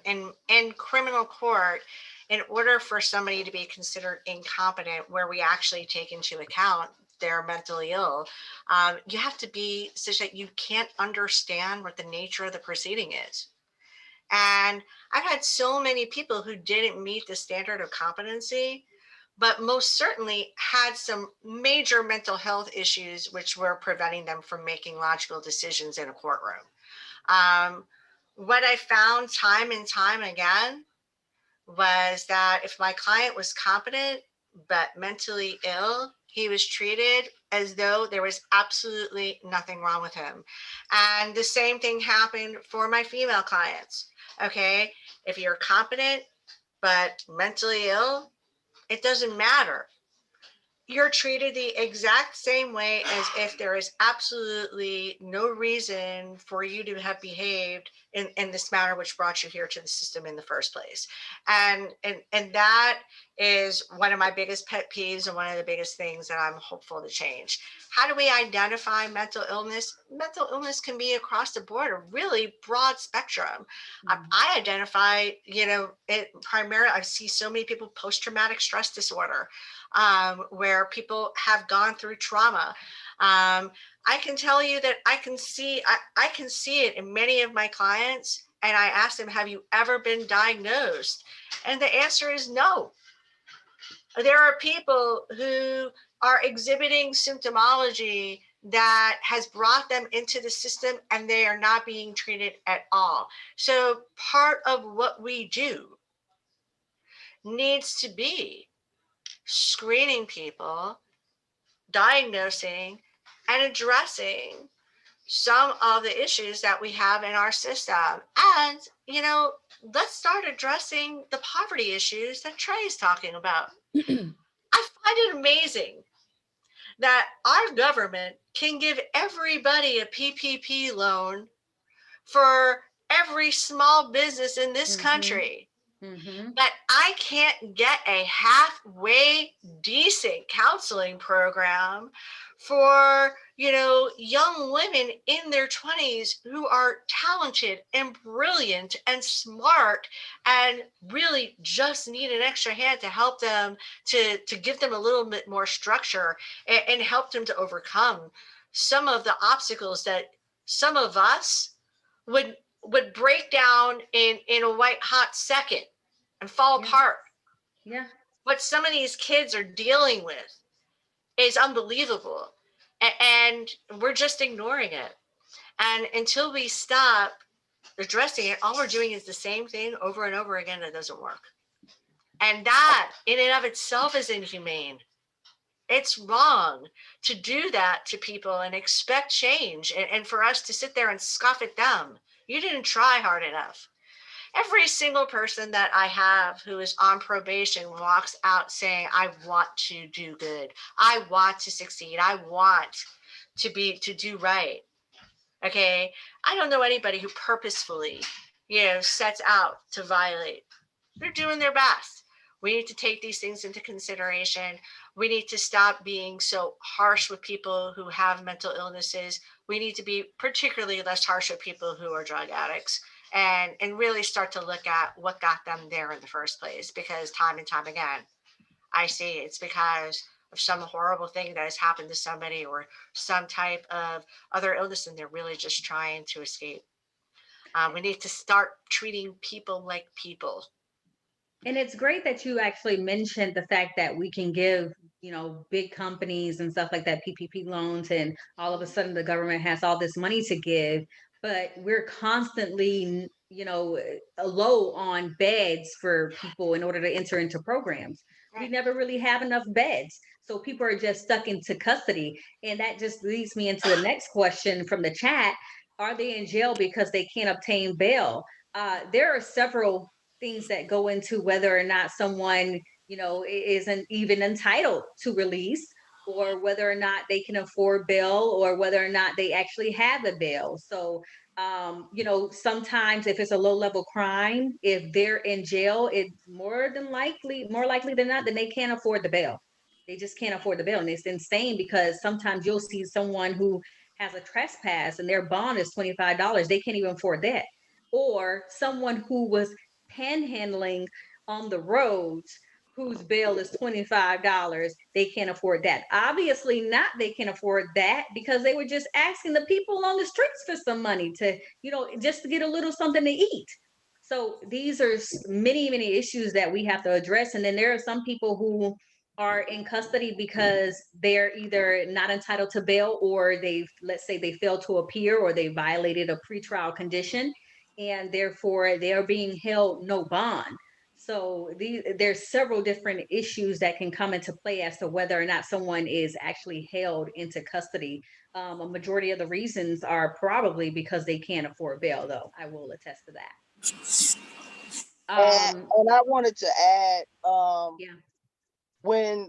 in criminal court, in order for somebody to be considered incompetent, where we actually take into account they're mentally ill, you have to be such that you can't understand what the nature of the proceeding is. And I've had so many people who didn't meet the standard of competency, but most certainly had some major mental health issues which were preventing them from making logical decisions in a courtroom. What I found time and time again was that if my client was competent but mentally ill, he was treated as though there was absolutely nothing wrong with him. And the same thing happened for my female clients. Okay, if you're competent but mentally ill, it doesn't matter. You're treated the exact same way as if there is absolutely no reason for you to have behaved in this manner which brought you here to the system in the first place. And that is one of my biggest pet peeves and one of the biggest things that I'm hopeful to change. How do we identify mental illness? Mental illness can be across the board, a really broad spectrum. I identify, it primarily, I see so many people post-traumatic stress disorder, where people have gone through trauma. I can tell you that I can see it in many of my clients. And I ask them, have you ever been diagnosed? And the answer is no. There are people who are exhibiting symptomology that has brought them into the system and they are not being treated at all. So part of what we do needs to be screening people, diagnosing, and addressing some of the issues that we have in our system. And, let's start addressing the poverty issues that Trey is talking about. I find it amazing that our government can give everybody a PPP loan for every small business in this country. But I can't get a halfway decent counseling program for, young women in their 20s who are talented and brilliant and smart and really just need an extra hand to help them, to give them a little bit more structure and help them to overcome some of the obstacles that some of us would break down in a white hot second and fall apart. Yeah. What some of these kids are dealing with is unbelievable. And we're just ignoring it. And until we stop addressing it, all we're doing is the same thing over and over again that doesn't work. And that in and of itself is inhumane. It's wrong to do that to people and expect change and for us to sit there and scoff at them. You didn't try hard enough. Every single person that I have who is on probation walks out saying, I want to do good. I want to succeed. I want to do right. Okay. I don't know anybody who purposefully, sets out to violate. They're doing their best. We need to take these things into consideration. We need to stop being so harsh with people who have mental illnesses. We need to be particularly less harsh with people who are drug addicts. And really start to look at what got them there in the first place. Because time and time again, I see it's because of some horrible thing that has happened to somebody or some type of other illness, and they're really just trying to escape. We need to start treating people like people. And it's great that you actually mentioned the fact that we can give, big companies and stuff like that, PPP loans, and all of a sudden the government has all this money to give, but we're constantly, low on beds for people in order to enter into programs. We Right. never really have enough beds. So people are just stuck into custody. And that just leads me into the next question from the chat. Are they in jail because they can't obtain bail? There are several things that go into whether or not someone, isn't even entitled to release, or whether or not they can afford bail, or whether or not they actually have a bail. So, sometimes if it's a low level crime, if they're in jail, it's more likely than not, then they can't afford the bail. They just can't afford the bail. And it's insane because sometimes you'll see someone who has a trespass and their bond is $25. They can't even afford that. Or someone who was panhandling on the roads whose bail is $25, they can't afford that. Obviously not, they can afford that because they were just asking the people on the streets for some money to, just to get a little something to eat. So these are many, many issues that we have to address. And then there are some people who are in custody because they're either not entitled to bail, or let's say they failed to appear, or they violated a pretrial condition, and therefore they are being held no bond. So there's several different issues that can come into play as to whether or not someone is actually held into custody. A majority of the reasons are probably because they can't afford bail, though. I will attest to that. And I wanted to add, Yeah. when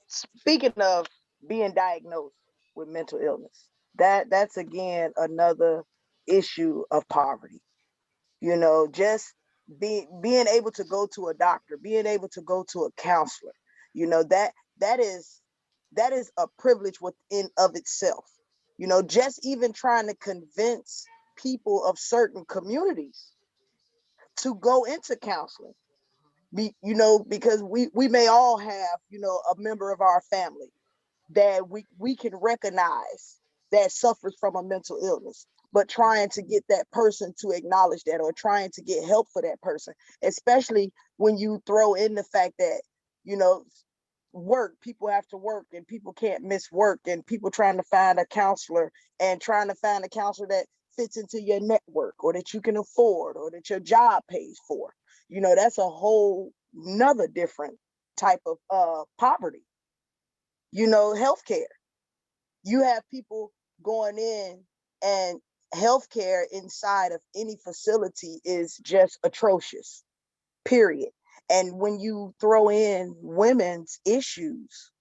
speaking of being diagnosed with mental illness, that's again another issue of poverty. Just being able to go to a doctor, being able to go to a counselor, that is a privilege within of itself. Just even trying to convince people of certain communities to go into counseling, because we may all have, a member of our family that we can recognize that suffers from a mental illness, but trying to get that person to acknowledge that, or trying to get help for that person, especially when you throw in the fact that, people have to work, and people can't miss work, and people trying to find a counselor, and trying to find a counselor that fits into your network, or that you can afford, or that your job pays for. That's a whole another different type of poverty. Healthcare. You have people going in, and healthcare inside of any facility is just atrocious, period. And when you throw in women's issues,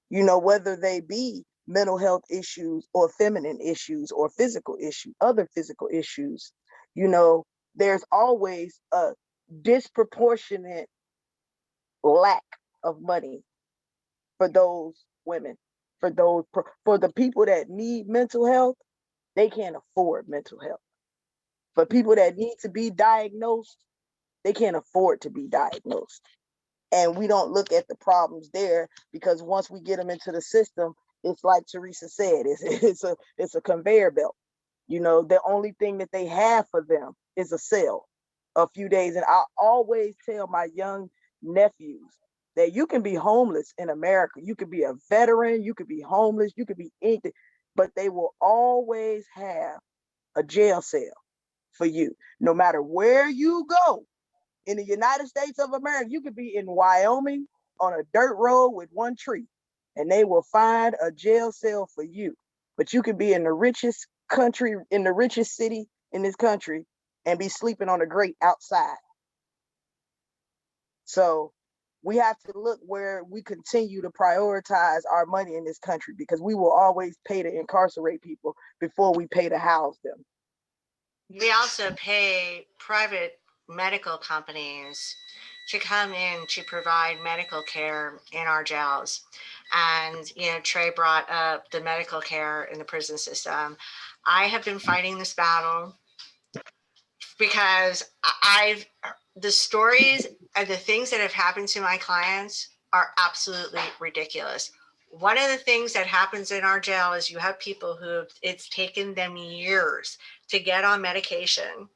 whether they be mental health issues, or feminine issues, or other physical issues, there's always a disproportionate lack of money for those women, for the people that need mental health. They can't afford mental health. For people that need to be diagnosed, they can't afford to be diagnosed. And we don't look at the problems there, because once we get them into the system, it's like Teresa said, it's a conveyor belt. The only thing that they have for them is a cell, a few days. And I always tell my young nephews that you can be homeless in America. You could be a veteran, you could be homeless, you could be anything, but they will always have a jail cell for you. No matter where you go in the United States of America, you could be in Wyoming on a dirt road with one tree, and they will find a jail cell for you. But you could be in the richest city in this country, and be sleeping on a grate outside. So we have to look where we continue to prioritize our money in this country, because we will always pay to incarcerate people before we pay to house them. We also pay private medical companies to come in to provide medical care in our jails. And, Trey brought up the medical care in the prison system. I have been fighting this battle because the stories and the things that have happened to my clients are absolutely ridiculous. One of the things that happens in our jail is you have people who it's taken them years to get on medication,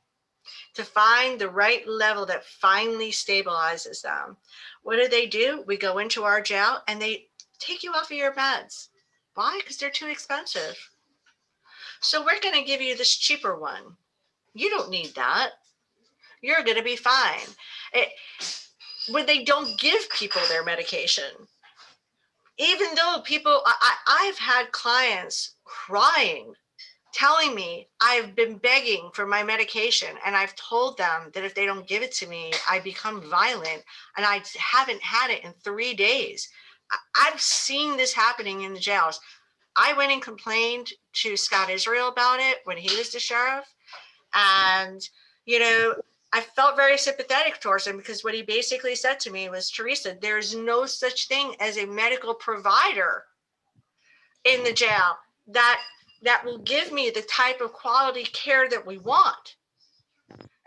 to find the right level that finally stabilizes them. What do? We go into our jail and they take you off of your meds. Why? Because they're too expensive. So we're going to give you this cheaper one. You don't need that. You're going to be fine. When they don't give people their medication, even though I've had clients crying, telling me I've been begging for my medication, and I've told them that if they don't give it to me, I become violent, and I haven't had it in 3 days. I've seen this happening in the jails. I went and complained to Scott Israel about it when he was the sheriff. And, I felt very sympathetic towards him, because what he basically said to me was, Teresa, there's no such thing as a medical provider in the jail that will give me the type of quality care that we want.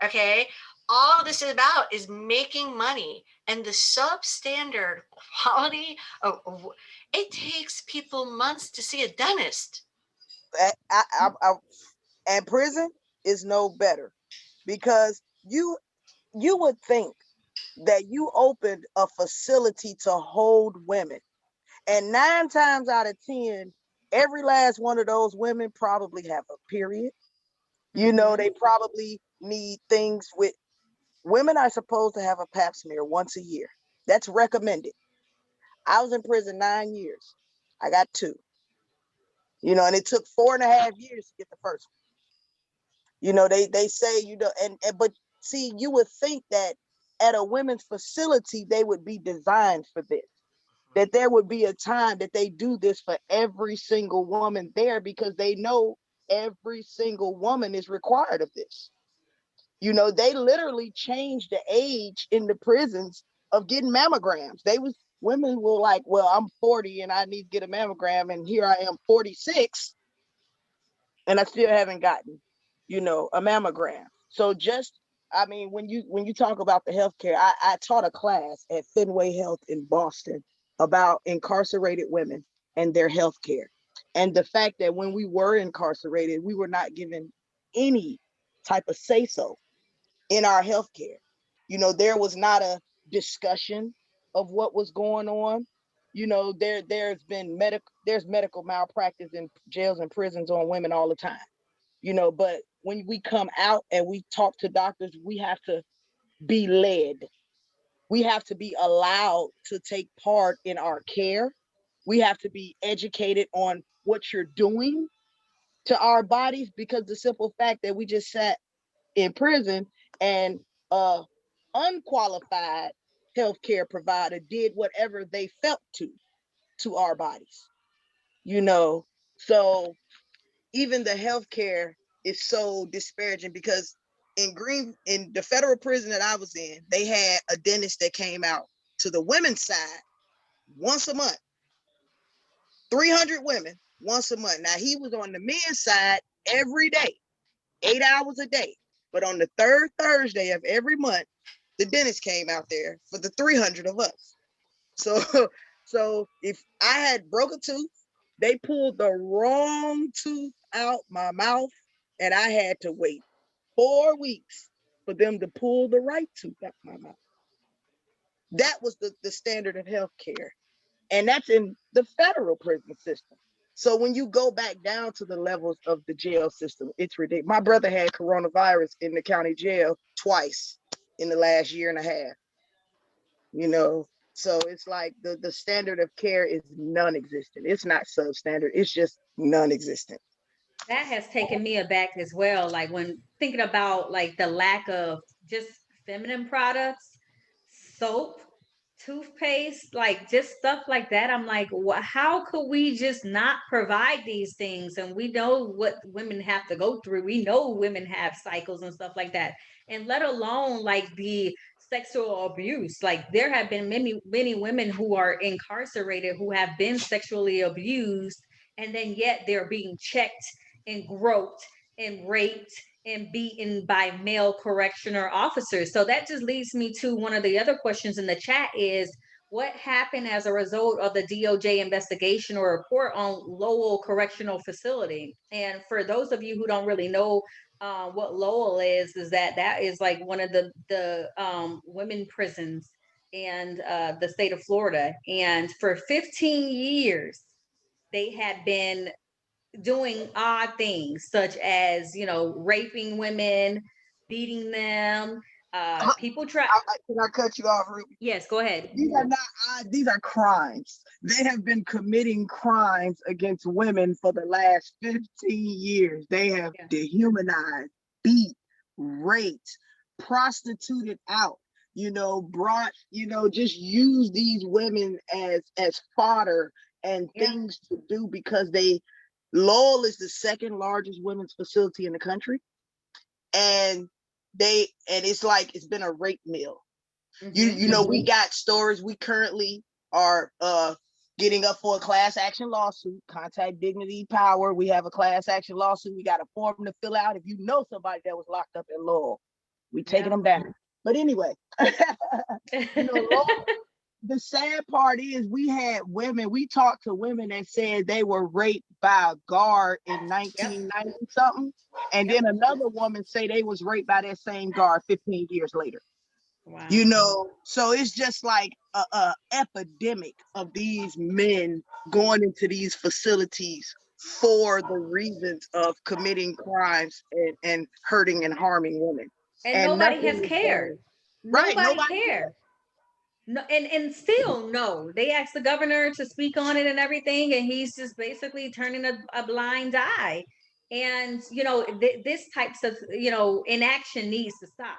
Okay. All this is about is making money, and the substandard quality of it takes people months to see a dentist. And prison is no better, because you would think that you opened a facility to hold women, and 9 times out of 10, every last one of those women probably have a period. They probably need things with women are supposed to have a pap smear once a year. That's recommended. I was in prison 9 years. I got 2. And it took 4.5 years to get the first one. They say, but see, you would think that at a women's facility, they would be designed for this, that there would be a time that they do this for every single woman there, because they know every single woman is required of this. They literally changed the age in the prisons of getting mammograms. Women were like, well, I'm 40 and I need to get a mammogram, and here I am 46 and I still haven't gotten, a mammogram. So when you talk about the healthcare, I taught a class at Fenway Health in Boston about incarcerated women and their healthcare, and the fact that when we were incarcerated, we were not given any type of say-so in our healthcare. There was not a discussion of what was going on. There's medical malpractice in jails and prisons on women all the time. But when we come out and we talk to doctors, we have to be led. We have to be allowed to take part in our care. We have to be educated on what you're doing to our bodies, because the simple fact that we just sat in prison and unqualified healthcare provider did whatever they felt to our bodies. So even the healthcare is so disparaging, because in the federal prison that I was in, they had a dentist that came out to the women's side once a month, 300 women once a month. Now he was on the men's side every day, 8 hours a day. But on the third Thursday of every month, the dentist came out there for the 300 of us. So if I had broke a tooth, they pulled the wrong tooth out my mouth, and I had to wait 4 weeks for them to pull the right tooth out my mouth. That was the standard of healthcare. And that's in the federal prison system. So when you go back down to the levels of the jail system, it's ridiculous. My brother had coronavirus in the county jail twice in the last year and a half. So it's like the standard of care is non-existent. It's not substandard. It's just non-existent. That has taken me aback as well. Like when thinking about like the lack of just feminine products, soap, toothpaste, like just stuff like that. I'm like, how could we just not provide these things? And we know what women have to go through. We know women have cycles and stuff like that. And let alone like the sexual abuse. Like there have been many, many women who are incarcerated who have been sexually abused, and then yet they're being checked and groped and raped and beaten by male correctional officers. So that just leads me to one of the other questions in the chat is, what happened as a result of the DOJ investigation or report on Lowell Correctional Facility? And for those of you who don't really know what Lowell is that is like one of the women prisons in the state of Florida, and for 15 years they had been doing odd things such as, you know, raping women, beating them. People try. Can I cut you off, Ruby? Yes, go ahead. These are not odd, these are crimes. They have been committing crimes against women for the last 15 years. They have dehumanized, beat, raped, prostituted out, you know, brought, you know, just use these women as fodder and things to do, because Lowell is the second largest women's facility in the country. And it's like, it's been a rape mill. You know, we got stories. We currently are getting up for a class action lawsuit. Contact Dignity Power. We have a class action lawsuit. We got a form to fill out. If you know somebody that was locked up in Lowell, we taking them down. But anyway, you know, Lowell, the sad part is we talked to women that said they were raped by a guard in 1990 something. And then another woman say they was raped by that same guard 15 years later. Wow. You know, so it's just like a epidemic of these men going into these facilities for the reasons of committing crimes and hurting and harming women. And nobody has cared. Right. Nobody cared. No, and still no. They asked the governor to speak on it and everything, and he's just basically turning a blind eye. And you know, this types of, you know, inaction needs to stop.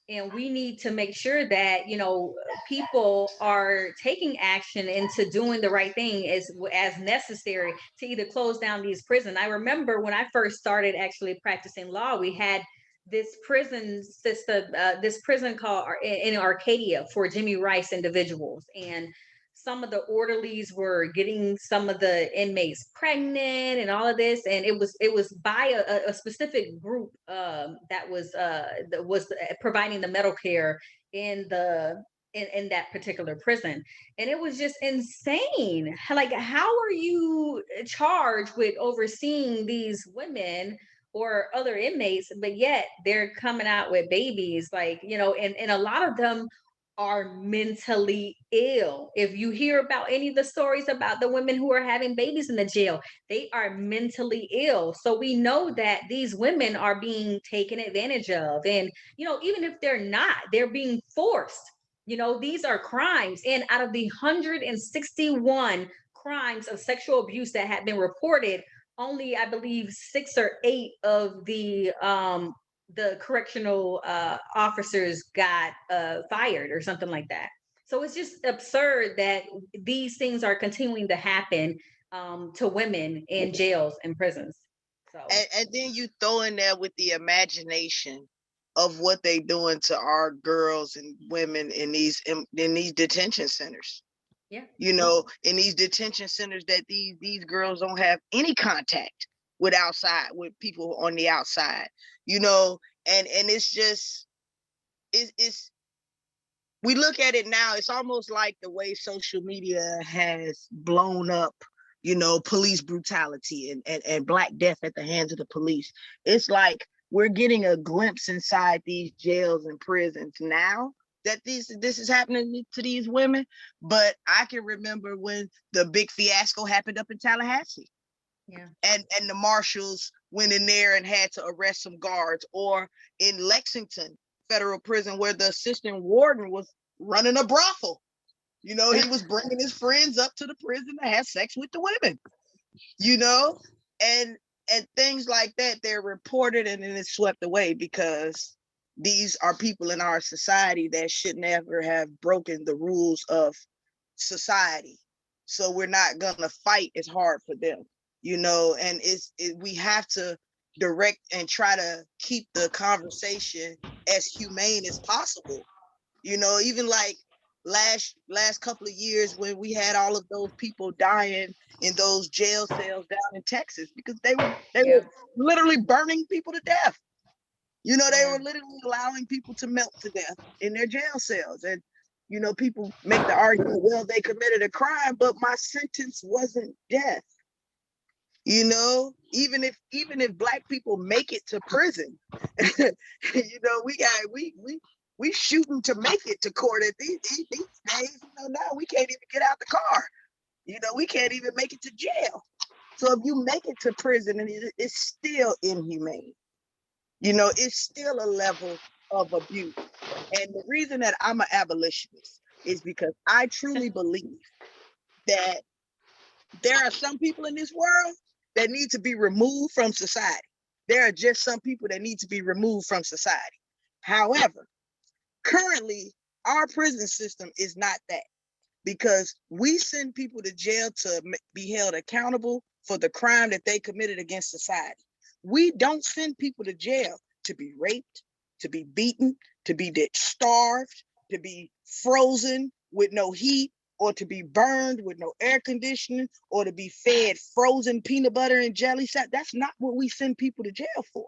And we need to make sure that, you know, people are taking action into doing the right thing as necessary to either close down these prisons. I remember when I first started actually practicing law, we had this prison system, this prison called in Arcadia for Jimmy Rice individuals, and some of the orderlies were getting some of the inmates pregnant and all of this, and it was by a specific group that was providing the medical care in that particular prison. And it was just insane. Like, how are you charged with overseeing these women or other inmates, but yet they're coming out with babies, like, you know, and a lot of them are mentally ill. If you hear about any of the stories about the women who are having babies in the jail, they are mentally ill. So we know that these women are being taken advantage of. And, you know, even if they're not, they're being forced. You know, these are crimes. And out of the 161 crimes of sexual abuse that have been reported, only I believe 6 or 8 of the correctional officers got fired or something like that. So it's just absurd that these things are continuing to happen to women in jails and prisons. So and then you throw in there with the imagination of what they doing to our girls and women in these detention centers. Yeah. You know, in these detention centers that these girls don't have any contact with people on the outside, you know, and it's just, it's we look at it now, it's almost like the way social media has blown up, you know, police brutality and Black death at the hands of the police. It's like we're getting a glimpse inside these jails and prisons now that this is happening to these women. But I can remember when the big fiasco happened up in Tallahassee. Yeah. And the marshals went in there and had to arrest some guards, or in Lexington federal prison where the assistant warden was running a brothel. You know, he was bringing his friends up to the prison to have sex with the women, you know, and things like that. They're reported and then it's swept away because these are people in our society that should never have broken the rules of society. So we're not gonna fight as hard for them, you know, and we have to direct and try to keep the conversation as humane as possible. You know, even like last couple of years when we had all of those people dying in those jail cells down in Texas because they were literally burning people to death. You know, they were literally allowing people to melt to death in their jail cells. And, you know, people make the argument, well, they committed a crime, but my sentence wasn't death. Even if Black people make it to prison, we shooting to make it to court at these days. Now we can't even get out the car. We can't even make it to jail. So if you make it to prison, and it's still inhumane. It's still a level of abuse. And the reason that I'm an abolitionist is because I truly believe that there are some people in this world that need to be removed from society. There are just some people that need to be removed from society. However, currently, our prison system is not that, because we send people to jail to be held accountable for the crime that they committed against society. We don't send people to jail to be raped, to be beaten, to be starved, to be frozen with no heat, or to be burned with no air conditioning, or to be fed frozen peanut butter and jelly. That's not what we send people to jail for.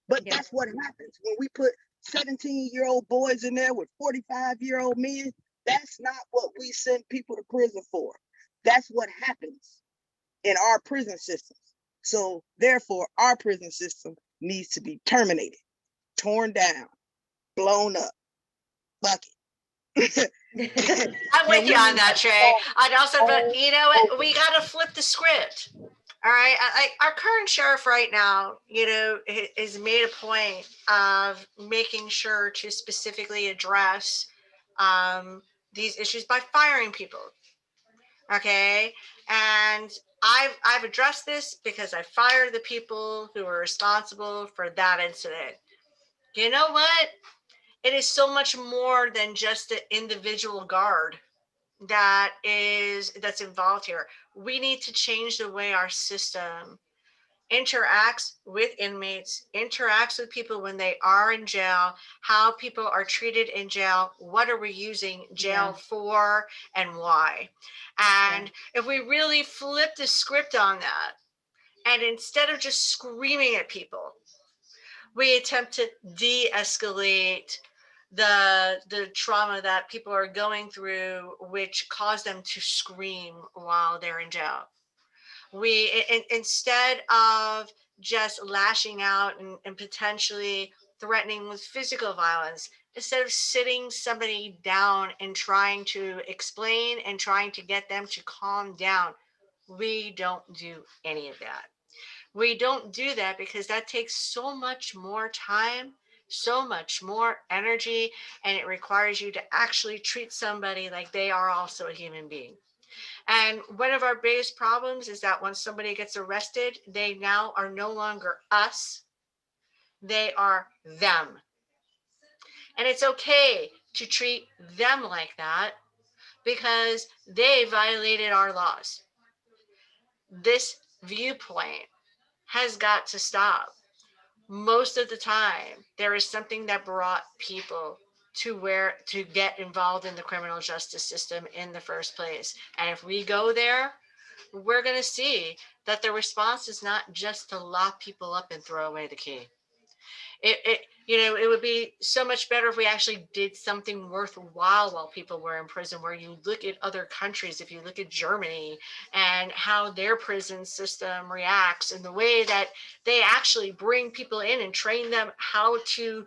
But that's what happens when we put 17-year-old boys in there with 45-year-old men. That's not what we send people to prison for. That's what happens in our prison systems. So therefore, our prison system needs to be terminated, torn down, blown up, bucket. I'm with you on that, Trey. I'd also, but you know what? We got to flip the script. All right. Our current sheriff right now, has made a point of making sure to specifically address these issues by firing people. Okay. And I've addressed this because I fired the people who were responsible for that incident. You know what? It is so much more than just the individual guard that's involved here. We need to change the way our system interacts with inmates, interacts with people when they are in jail, how people are treated in jail, what are we using jail for, and why. And if we really flip the script on that, and instead of just screaming at people, we attempt to de-escalate the trauma that people are going through, which caused them to scream while they're in jail. Instead of just lashing out and potentially threatening with physical violence, instead of sitting somebody down and trying to explain and trying to get them to calm down, we don't do any of that. We don't do that because that takes so much more time, so much more energy, and it requires you to actually treat somebody like they are also a human being. And one of our biggest problems is that when somebody gets arrested, they now are no longer us, they are them. And it's okay to treat them like that because they violated our laws. This viewpoint has got to stop. Most of the time, there is something that brought people to get involved in the criminal justice system in the first place. And if we go there, we're going to see that the response is not just to lock people up and throw away the key. It would be so much better if we actually did something worthwhile while people were in prison, where you look at other countries, if you look at Germany and how their prison system reacts and the way that they actually bring people in and train them how to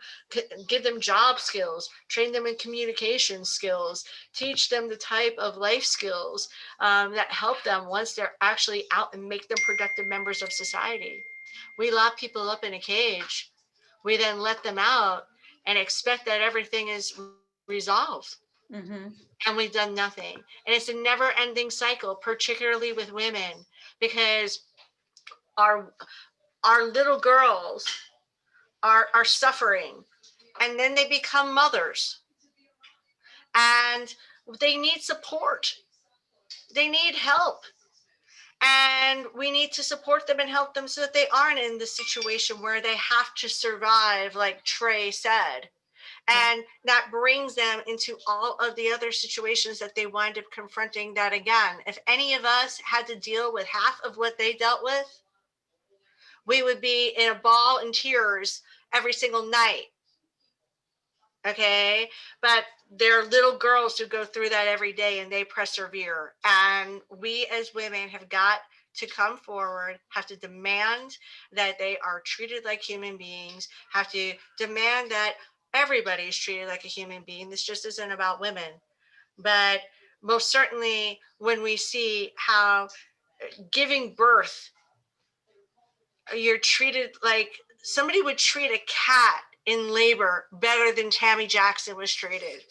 give them job skills, train them in communication skills, teach them the type of life skills that help them once they're actually out and make them productive members of society. We lock people up in a cage. We then let them out and expect that everything is resolved. Mm-hmm. And we've done nothing. And it's a never ending cycle, particularly with women, because our little girls are suffering, and then they become mothers, and they need support. They need help. And we need to support them and help them so that they aren't in the situation where they have to survive, like Trey said. And that brings them into all of the other situations that they wind up confronting. That, again, if any of us had to deal with half of what they dealt with, we would be in a ball in tears every single night. Okay. But there are little girls who go through that every day and they persevere. And we as women have got to come forward, have to demand that they are treated like human beings, have to demand that everybody is treated like a human being. This just isn't about women. But most certainly when we see how giving birth, you're treated like somebody would treat a cat in labor better than Tammy Jackson was treated.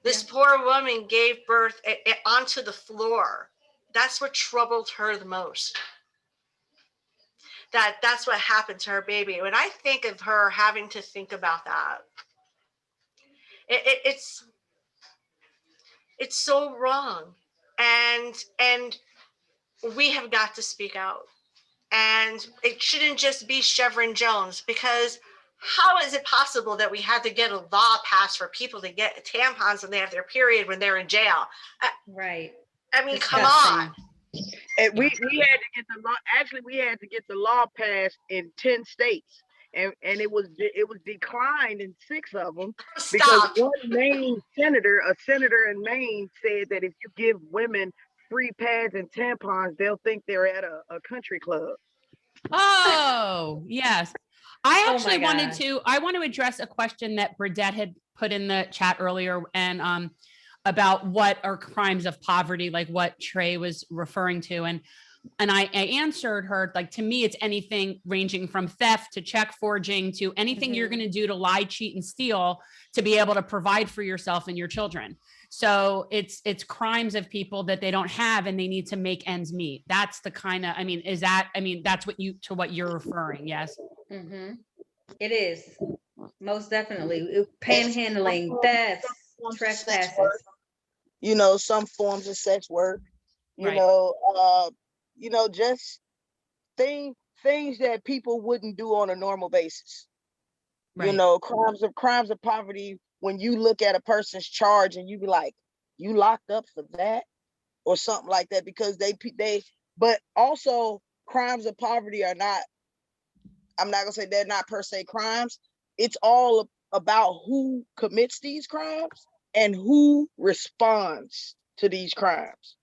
This poor woman gave birth onto the floor. That's what troubled her the most. That's what happened to her baby. When I think of her having to think about that, it's so wrong. And we have got to speak out. And it shouldn't just be Chevron Jones, because how is it possible that we had to get a law passed for people to get tampons when they have their period when they're in jail? Right. I mean, Disgusting. come on. And we had to get the law. Actually, we had to get the law passed in 10 states, and it was declined in 6 of them because Stop. one Maine senator, a senator in Maine, said that if you give women free pads and tampons, they'll think they're at a country club. Oh, yes. I Oh my actually wanted God. to, I want to address a question that Burdette had put in the chat earlier, and about what are crimes of poverty, like what Trey was referring to. And I answered her, like, to me, it's anything ranging from theft to check forging to anything you're going to do to lie, cheat, and steal to be able to provide for yourself and your children. So it's crimes of people that they don't have and they need to make ends meet. That's the kind of, that's what you're referring. Yes. Mm-hmm. It is. Most definitely. Panhandling, thefts, trespasses. You know, some forms of sex work, you Right. know, just things that people wouldn't do on a normal basis. Right. You know, crimes of poverty, when you look at a person's charge and you be like, you locked up for that or something like that, because but also crimes of poverty are not, I'm not gonna say they're not per se crimes. It's all about who commits these crimes and who responds to these crimes.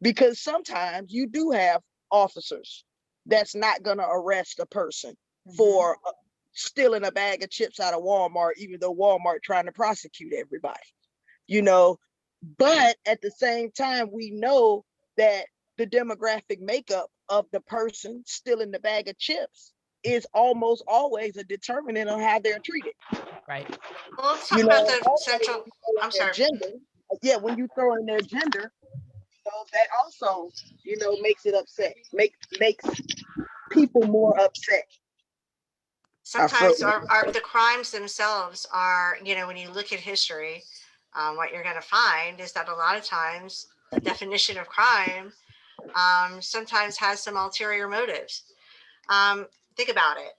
Because sometimes you do have officers that's not gonna arrest a person for stealing a bag of chips out of Walmart, even though Walmart trying to prosecute everybody, you know. But at the same time, we know that the demographic makeup of the person stealing the bag of chips is almost always a determinant of how they're treated. Right. Well, let's talk about the central, I'm sorry. Gender, yeah, when you throw in their gender, that also, makes it upset, makes people more upset. Sometimes the crimes themselves are, when you look at history, what you're going to find is that a lot of times the definition of crime sometimes has some ulterior motives. Think about it.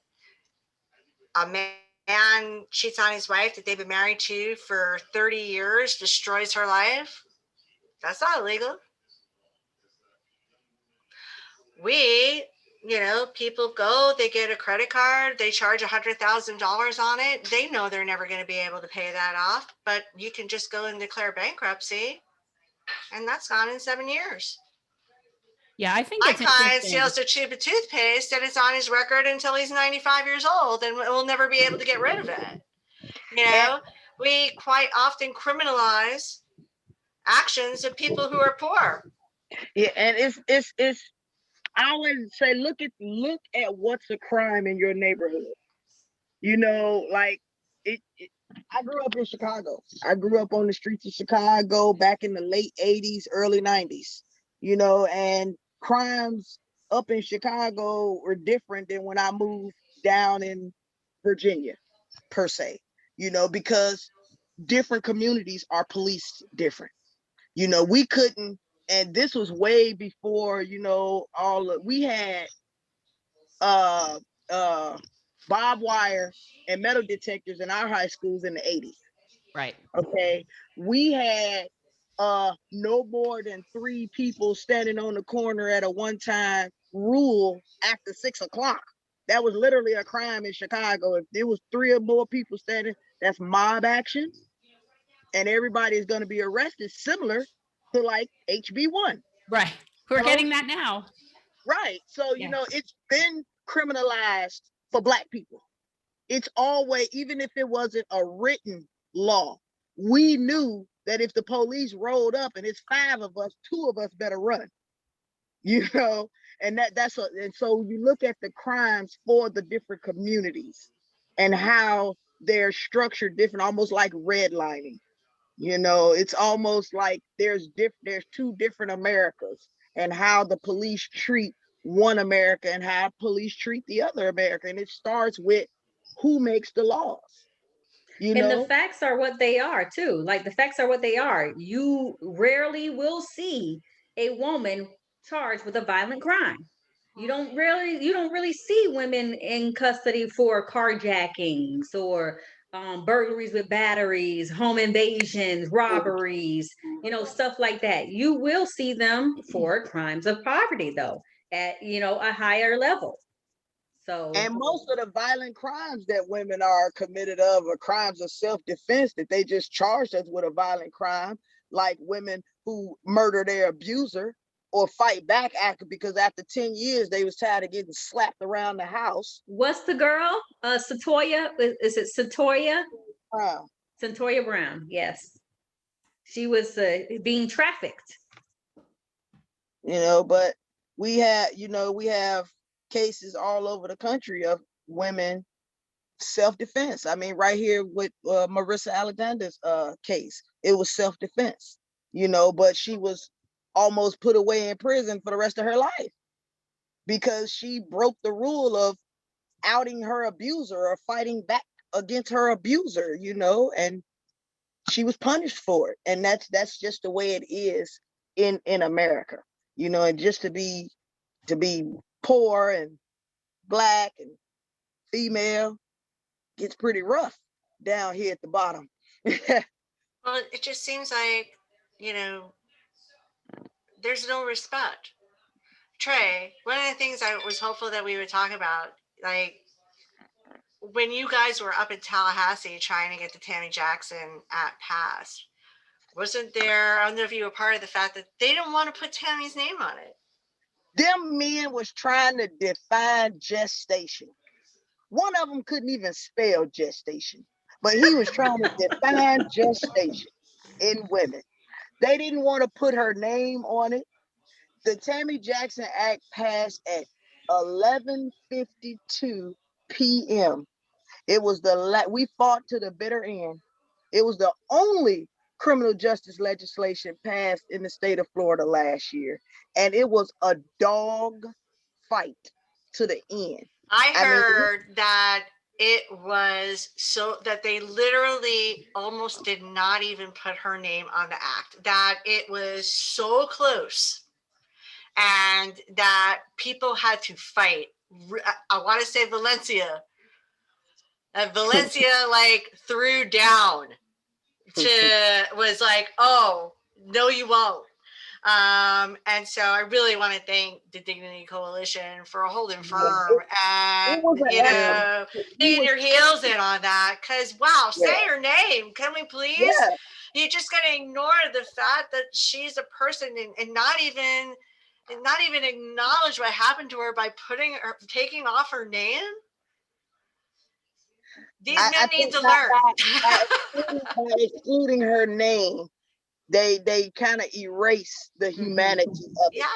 A man cheats on his wife that they've been married to for 30 years, destroys her life. That's not illegal. People go, they get a credit card, they charge $100,000 on it. They know they're never going to be able to pay that off, but you can just go and declare bankruptcy, and that's gone in 7 years. Yeah, I think My it's client interesting. steals a tube of toothpaste and it's on his record until he's 95 years old, and we'll never be able to get rid of it. We quite often criminalize actions of people who are poor. Yeah, and it's I always say, look at what's a crime in your neighborhood. Like I grew up in Chicago. I grew up on the streets of Chicago back in the late 80s, early 90s, and crimes up in Chicago were different than when I moved down in Virginia, per se, because different communities are policed different. We couldn't, and this was way before, we had barbed wire and metal detectors in our high schools in the 80s. Right. Okay. We had no more than 3 people standing on the corner at a one time rule after 6 o'clock. That was literally a crime in Chicago. If there was 3 or more people standing, that's mob action. And everybody is going to be arrested, similar to like HB1. Right. We're Hello? getting that now. Right. So, Yeah. it's been criminalized for Black people. It's always, even if it wasn't a written law, we knew that if the police rolled up and it's 5 of us, 2 of us better run, and and so you look at the crimes for the different communities and how they're structured different, almost like redlining. It's almost like there's 2 different Americas, and how the police treat one America and how police treat the other America. And it starts with who makes the laws. And the facts are what they are too. Like the facts are what they are. You rarely will see a woman charged with a violent crime. You don't really see women in custody for carjackings or burglaries with batteries, home invasions, robberies, stuff like that. You will see them for crimes of poverty though, at a higher level. So, And most of the violent crimes that women are committed of are crimes of self-defense, that they just charged us with a violent crime, like women who murder their abuser or fight back because after 10 years they was tired of getting slapped around the house. what's the girl? Satoya, is it Satoya? Wow. Santoya Brown, yes. She was being trafficked. But we have cases all over the country of women self-defense. I mean, right here with Marissa Alexander's case, it was self-defense, but she was almost put away in prison for the rest of her life because she broke the rule of outing her abuser or fighting back against her abuser, and she was punished for it. And that's just the way it is in America, and just to be poor and Black and female gets pretty rough down here at the bottom. Well, it just seems like, there's no respect. Trey, one of the things I was hopeful that we would talk about, like when you guys were up in Tallahassee trying to get the Tammy Jackson Act passed, wasn't there, I don't know if you were part of the fact that they didn't want to put Tammy's name on it. Them men was trying to define gestation. One of them couldn't even spell gestation, but he was trying to define gestation in women. They didn't want to put her name on it. The Tammy Jackson Act passed at 11:52 p.m. It was we fought to the bitter end. It was the only criminal justice legislation passed in the state of Florida last year, and it was a dog fight to the end. I heard that it was so that they literally almost did not even put her name on the act, that it was so close and that people had to fight. I want to say Valencia like threw down was like, oh, no, you won't. And so I really want to thank the Dignity Coalition for holding firm and, digging your heels in on that. Because, wow, say her name. Can we please? Yeah. You're just going to ignore the fact that she's a person and not even acknowledge what happened to her by taking off her name. These men need to learn. By excluding her name, they kind of erase the humanity of it.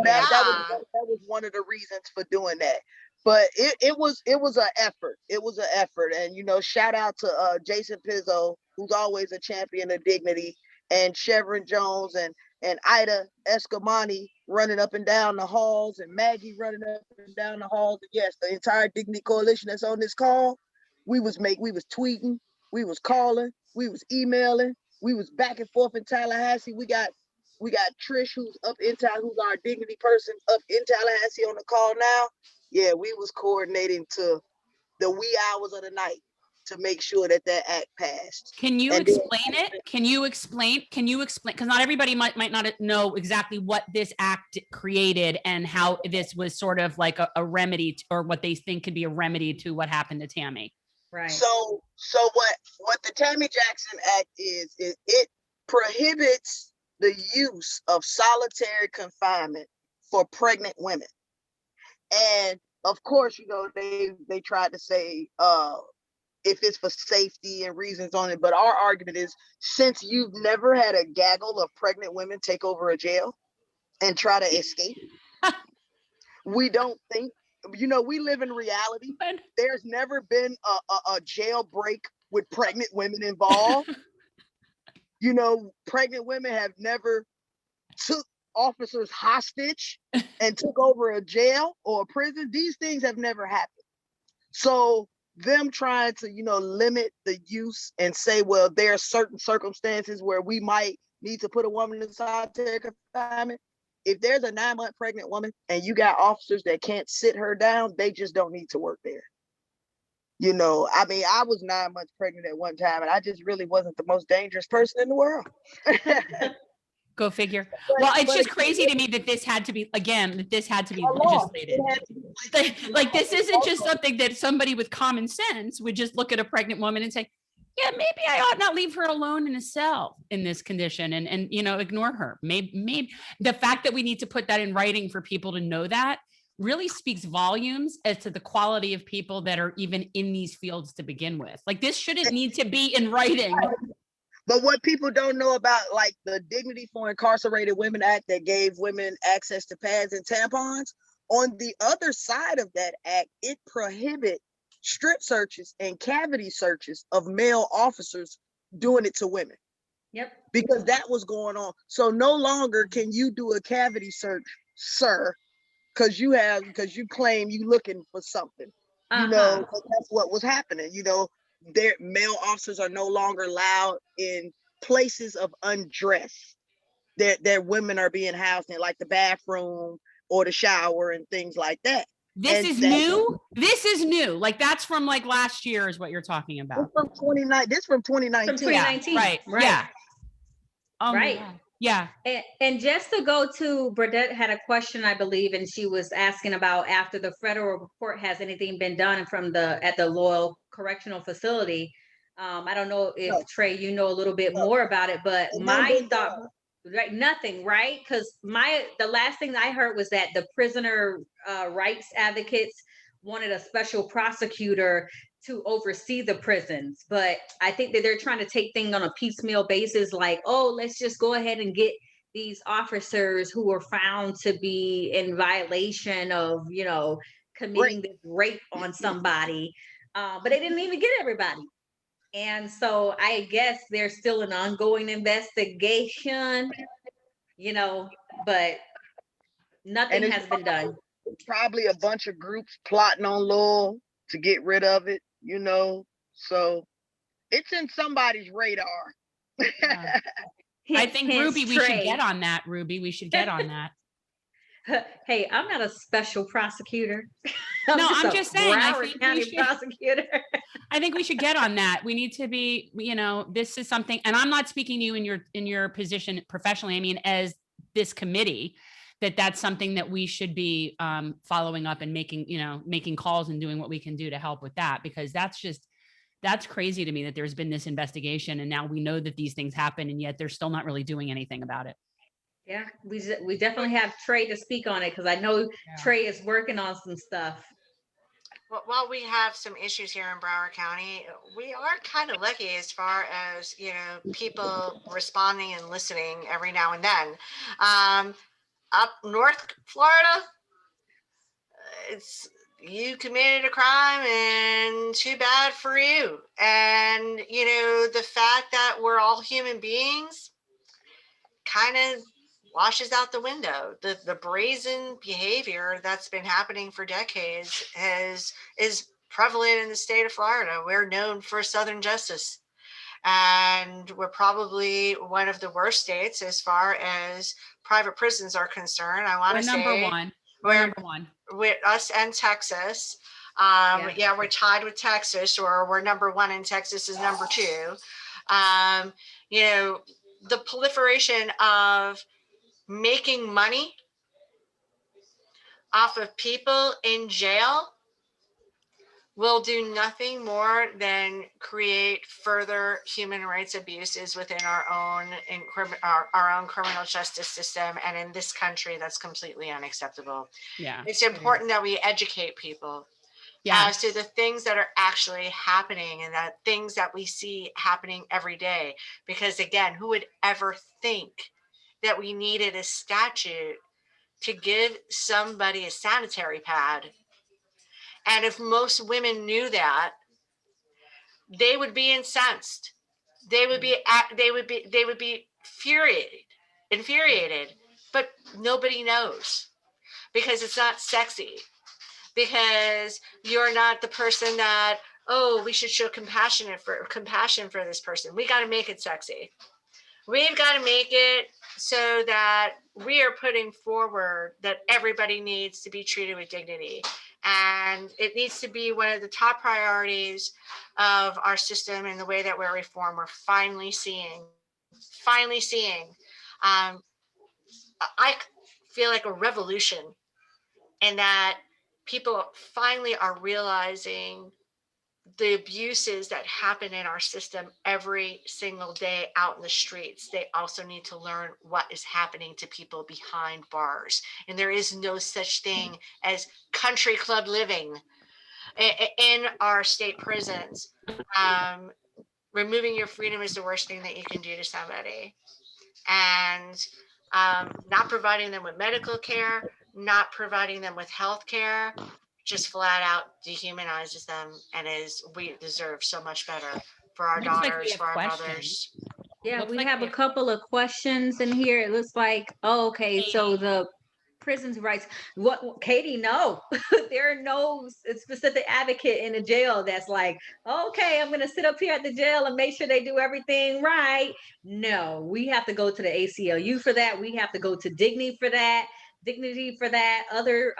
That was one of the reasons for doing that. But it was an effort. It was an effort. And shout out to Jason Pizzo, who's always a champion of dignity, and Chevron Jones and Ida Escamani running up and down the halls, and Maggie running up and down the halls. Yes, the entire Dignity Coalition that's on this call. We was tweeting, we was calling, we was emailing, we was back and forth in Tallahassee. We got Trish, who's our dignity person up in Tallahassee on the call now. Yeah, we was coordinating to the wee hours of the night to make sure that act passed. Can you explain it? Can you explain? Because not everybody might not know exactly what this act created and how this was sort of like a remedy or what they think could be a remedy to what happened to Tammy. Right. So what the Tammy Jackson Act is it prohibits the use of solitary confinement for pregnant women. And of course, they tried to say if it's for safety and reasons on it, but our argument is, since you've never had a gaggle of pregnant women take over a jail and try to escape, we don't think, we live in reality. There's never been a jailbreak with pregnant women involved. Pregnant women have never took officers hostage and took over a jail or a prison. These things have never happened. So them trying to, limit the use and say, well, there are certain circumstances where we might need to put a woman in solitary confinement. If there's a 9-month pregnant woman and you got officers that can't sit her down, they just don't need to work there. I was 9 months pregnant at one time, and I just really wasn't the most dangerous person in the world. Go figure. Well, it's just crazy to me that this had to be legislated. Like this isn't just something that somebody with common sense would just look at a pregnant woman and say, yeah, maybe I ought not leave her alone in a cell in this condition and ignore her. Maybe the fact that we need to put that in writing for people to know that really speaks volumes as to the quality of people that are even in these fields to begin with. Like this shouldn't need to be in writing. But what people don't know about, like the Dignity for Incarcerated Women Act that gave women access to pads and tampons, on the other side of that act, it prohibits strip searches and cavity searches of male officers doing it to women. Yep. Because that was going on. So no longer can you do a cavity search, sir, because you claim you looking for something. That's what was happening. Their male officers are no longer allowed in places of undress that women are being housed in, like the bathroom or the shower and things like that. This is new. Like that's from like last year is what you're talking about. From 2019. This from 2019. From 2019. Yeah, right. Yeah. Oh, right. Yeah. And just to go to, Burdette had a question, I believe, and she was asking about after the federal report, has anything been done at the Loyal Correctional Facility? I don't know if Trey, you know a little bit more about it, but my thought, right, nothing, right? Because the last thing I heard was that the prisoner rights advocates wanted a special prosecutor to oversee the prisons, but I think that they're trying to take things on a piecemeal basis, like, oh, let's just go ahead and get these officers who were found to be in violation of, committing this rape on somebody, but they didn't even get everybody. And so I guess there's still an ongoing investigation, but nothing has been done. Probably a bunch of groups plotting on Lowell to get rid of it, so it's in somebody's radar. Yeah. I think Ruby, we should get on that. We should get on that. Hey, I'm not a special prosecutor. I'm just saying, Broward County prosecutor. I think we should get on that. We need to be, this is something, and I'm not speaking to you in your position professionally. I mean, as this committee, that's something that we should be following up and making calls and doing what we can do to help with that, because that's crazy to me that there's been this investigation and now we know that these things happen and yet they're still not really doing anything about it. Yeah, we definitely have Trey to speak on it, because I know Trey is working on some stuff. Well, while we have some issues here in Broward County, we are kind of lucky as far as, people responding and listening every now and then. Up North Florida, you committed a crime and too bad for you. And, the fact that we're all human beings kind of washes out the window. The brazen behavior that's been happening for decades is prevalent in the state of Florida. We're known for Southern justice. And we're probably one of the worst states as far as private prisons are concerned. I want to say we're number one with us and Texas. We're tied with Texas, or we're number one and Texas is number two. The proliferation of making money off of people in jail will do nothing more than create further human rights abuses within our own criminal justice system. And in this country, that's completely unacceptable. Yeah. It's important that we educate people as to the things that are actually happening and that things that we see happening every day. Because again, who would ever think that we needed a statute to give somebody a sanitary pad? And if most women knew that, they would be incensed. They would be infuriated. But nobody knows because it's not sexy. Because you're not the person that, oh, we should show compassion for this person. We got to make it sexy. We've got to make it so that we are putting forward that everybody needs to be treated with dignity. And it needs to be one of the top priorities of our system and the way that we're reformed. We're finally seeing. I feel like a revolution in that people finally are realizing the abuses that happen in our system every single day out in the streets. They also need to learn what is happening to people behind bars. And there is no such thing as country club living in our state prisons. Removing your freedom is the worst thing that you can do to somebody. And not providing them with medical care, not providing them with health care, just flat out dehumanizes them, and we deserve so much better for our daughters, for our mothers. Yeah, we have a couple of questions in here. It looks like, okay, so the prison's rights. What, Katie? No, there are no specific advocate in the jail that's like, okay, I'm gonna sit up here at the jail and make sure they do everything right. No, we have to go to the ACLU for that. We have to go to Dignity for that. Other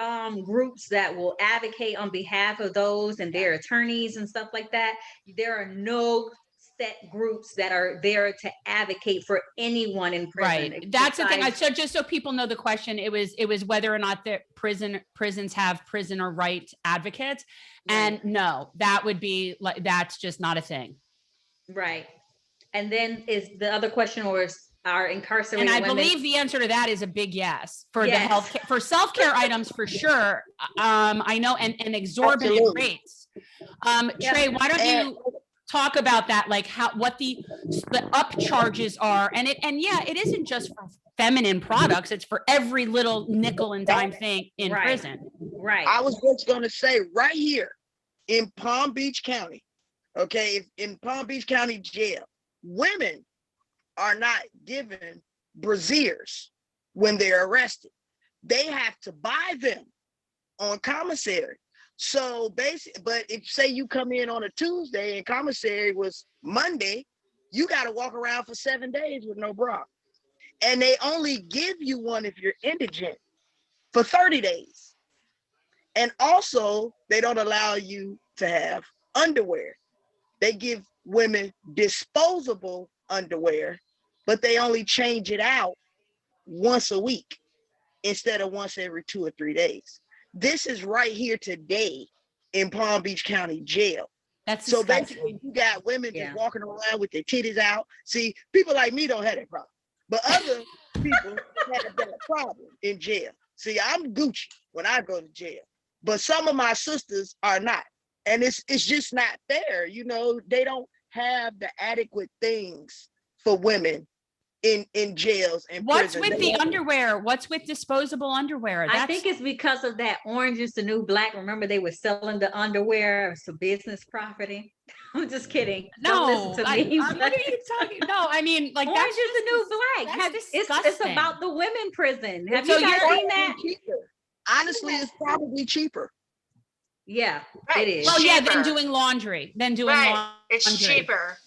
groups that will advocate on behalf of those and their attorneys and stuff like that. There are no set groups that are there to advocate for anyone in prison. Right. That's the thing. So just so people know the question, it was whether or not the prisons have prisoner right advocates. And no, that would be like, that's just not a thing. Right. And then is the other question, or is our incarcerated women? And I women, believe the answer to that is a big yes for the health, for self-care items for sure. I know, and exorbitant rates. Trey, why don't you talk about that, like what the upcharges are, and it isn't just for feminine products, it's for every little nickel and dime thing in prison. Right. I was just gonna say, right here in Palm Beach County, okay, in Palm Beach County Jail, women are not given brassieres when they're arrested. They have to buy them on commissary. So basically, but if say you come in on a Tuesday and commissary was Monday, you got to walk around for 7 days with no bra. And they only give you one if you're indigent for 30 days. And also, they don't allow you to have underwear. They give women disposable underwear, but they only change it out once a week instead of once every 2 or 3 days. This is right here today in Palm Beach County Jail. That's so disgusting. basically you got women just walking around with their titties out. See, people like me don't have that problem, but other people have that problem in jail. See, I'm Gucci when I go to jail, but some of my sisters are not. And it's just not fair. You know, they don't have the adequate things for women in jails and what's prisons. With the underwear? What's with disposable underwear? I think it's because of that Orange is the New Black. Remember, they were selling the underwear as a business property. I'm just kidding. No, don't listen to me. What are you talking? No, I mean, like Orange is the New Black. It's about the women prison. Have you guys seen that? Cheaper. Honestly, it's probably cheaper. Yeah, it is. Well, yeah, than doing laundry. It's cheaper.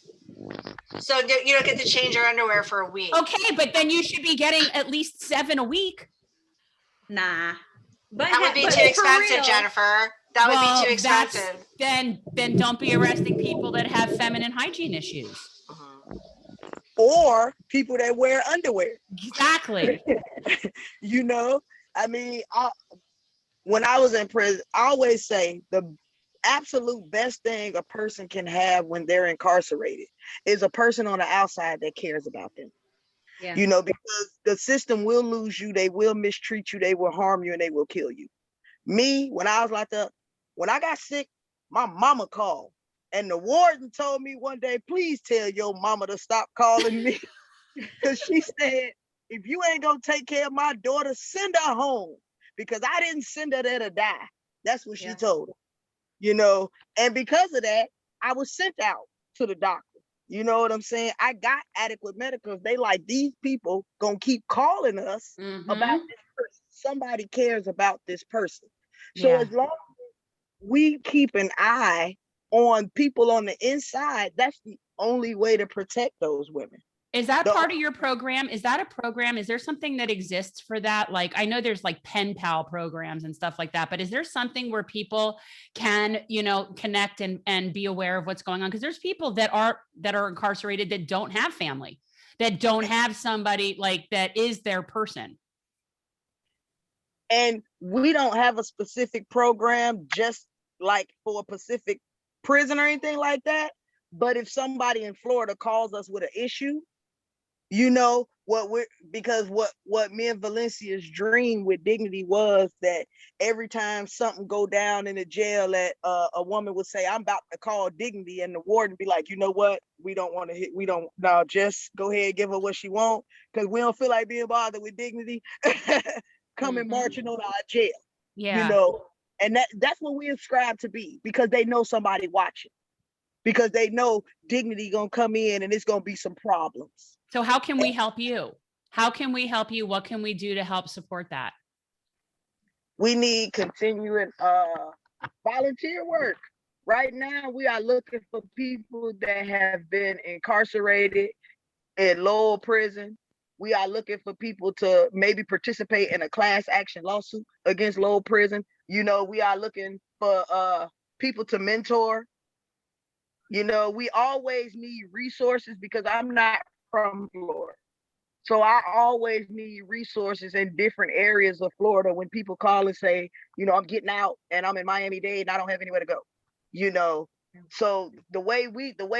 So you don't get to change your underwear for a week. Okay, but then you should be getting at least 7 a week. Nah. But that would be too expensive, Jennifer. That would be too expensive. Then don't be arresting people that have feminine hygiene issues. Or people that wear underwear. Exactly. You know, I mean, when I was in prison, I always say the absolute best thing a person can have when they're incarcerated is a person on the outside that cares about them. Yeah. You know, because the system will lose you, they will mistreat you, they will harm you, and they will kill you. Me, when I was locked up, when I got sick, my mama called. And the warden told me one day, please tell your mama to stop calling me. Because she said, if you ain't gonna take care of my daughter, send her home. Because I didn't send her there to die. That's what she told her. You know, and because of that, I was sent out to the doctor. You know what I'm saying? I got adequate medical. They like, these people gonna keep calling us about this person. Somebody cares about this person. So as long as we keep an eye on people on the inside, that's the only way to protect those women. Is that part of your program? Is that a program? Is there something that exists for that? Like, I know there's like pen pal programs and stuff like that, but is there something where people can, you know, connect and be aware of what's going on? Because there's people that are incarcerated that don't have family, that don't have somebody like that is their person. And we don't have a specific program just like for a Pacific prison or anything like that. But if somebody in Florida calls us with an issue, you know, what me and Valencia's dream with Dignity was that every time something go down in the jail, that a woman would say, I'm about to call Dignity, and the warden be like, you know what, just go ahead and give her what she want, because we don't feel like being bothered with Dignity coming marching on our jail. You know, and that's what we ascribe to be, because they know somebody watching, because they know Dignity gonna come in and it's gonna be some problems. So how can we help you? How can we help you? What can we do to help support that? We need continuing volunteer work. Right now, we are looking for people that have been incarcerated in Lowell prison. We are looking for people to maybe participate in a class action lawsuit against Lowell prison. You know, we are looking for people to mentor. You know, we always need resources, because I'm not from Florida. So I always need resources in different areas of Florida when people call and say, you know, I'm getting out and I'm in Miami-Dade and I don't have anywhere to go, you know. So the way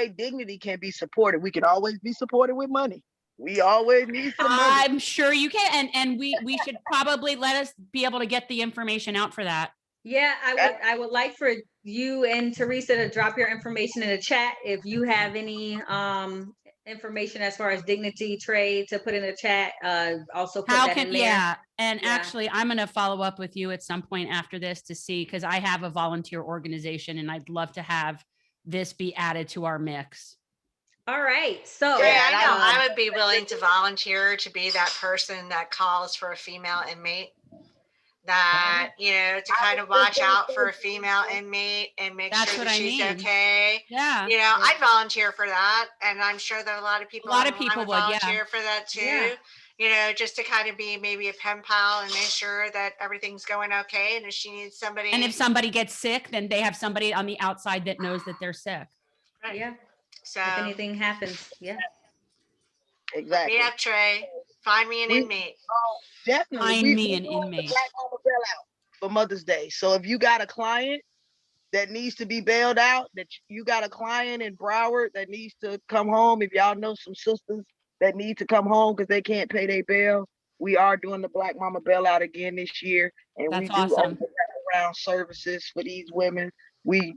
Dignity can be supported, we can always be supported with money. We always need some money. I'm sure you can. And we should probably let us be able to get the information out for that. Yeah, I would like for you and Teresa to drop your information in the chat. If you have any information as far as Dignity, Trey, to put in the chat, also put that in there. Actually, I'm going to follow up with you at some point after this to see, because I have a volunteer organization and I'd love to have this be added to our mix. All right. So yeah, I know I would be willing to volunteer to be that person that calls for a female inmate. That, you know, to kind of watch out for a female inmate and make sure that she's okay. Yeah. You know, I'd volunteer for that. And I'm sure that a lot of people would volunteer for that too. Yeah. You know, just to kind of be maybe a pen pal and make sure that everything's going okay. And if she needs somebody. And if somebody gets sick, then they have somebody on the outside that knows that they're sick. Right. Yeah. So if anything happens. Yeah. Exactly. Look me up, Trey. Find me an inmate. Definitely. Find me an inmate. Black Mama Bailout for Mother's Day. So if you got a client that needs to be bailed out, that you got a client in Broward that needs to come home, if y'all know some sisters that need to come home because they can't pay their bail, we are doing the Black Mama Bailout again this year. And we do awesome. Around services for these women. We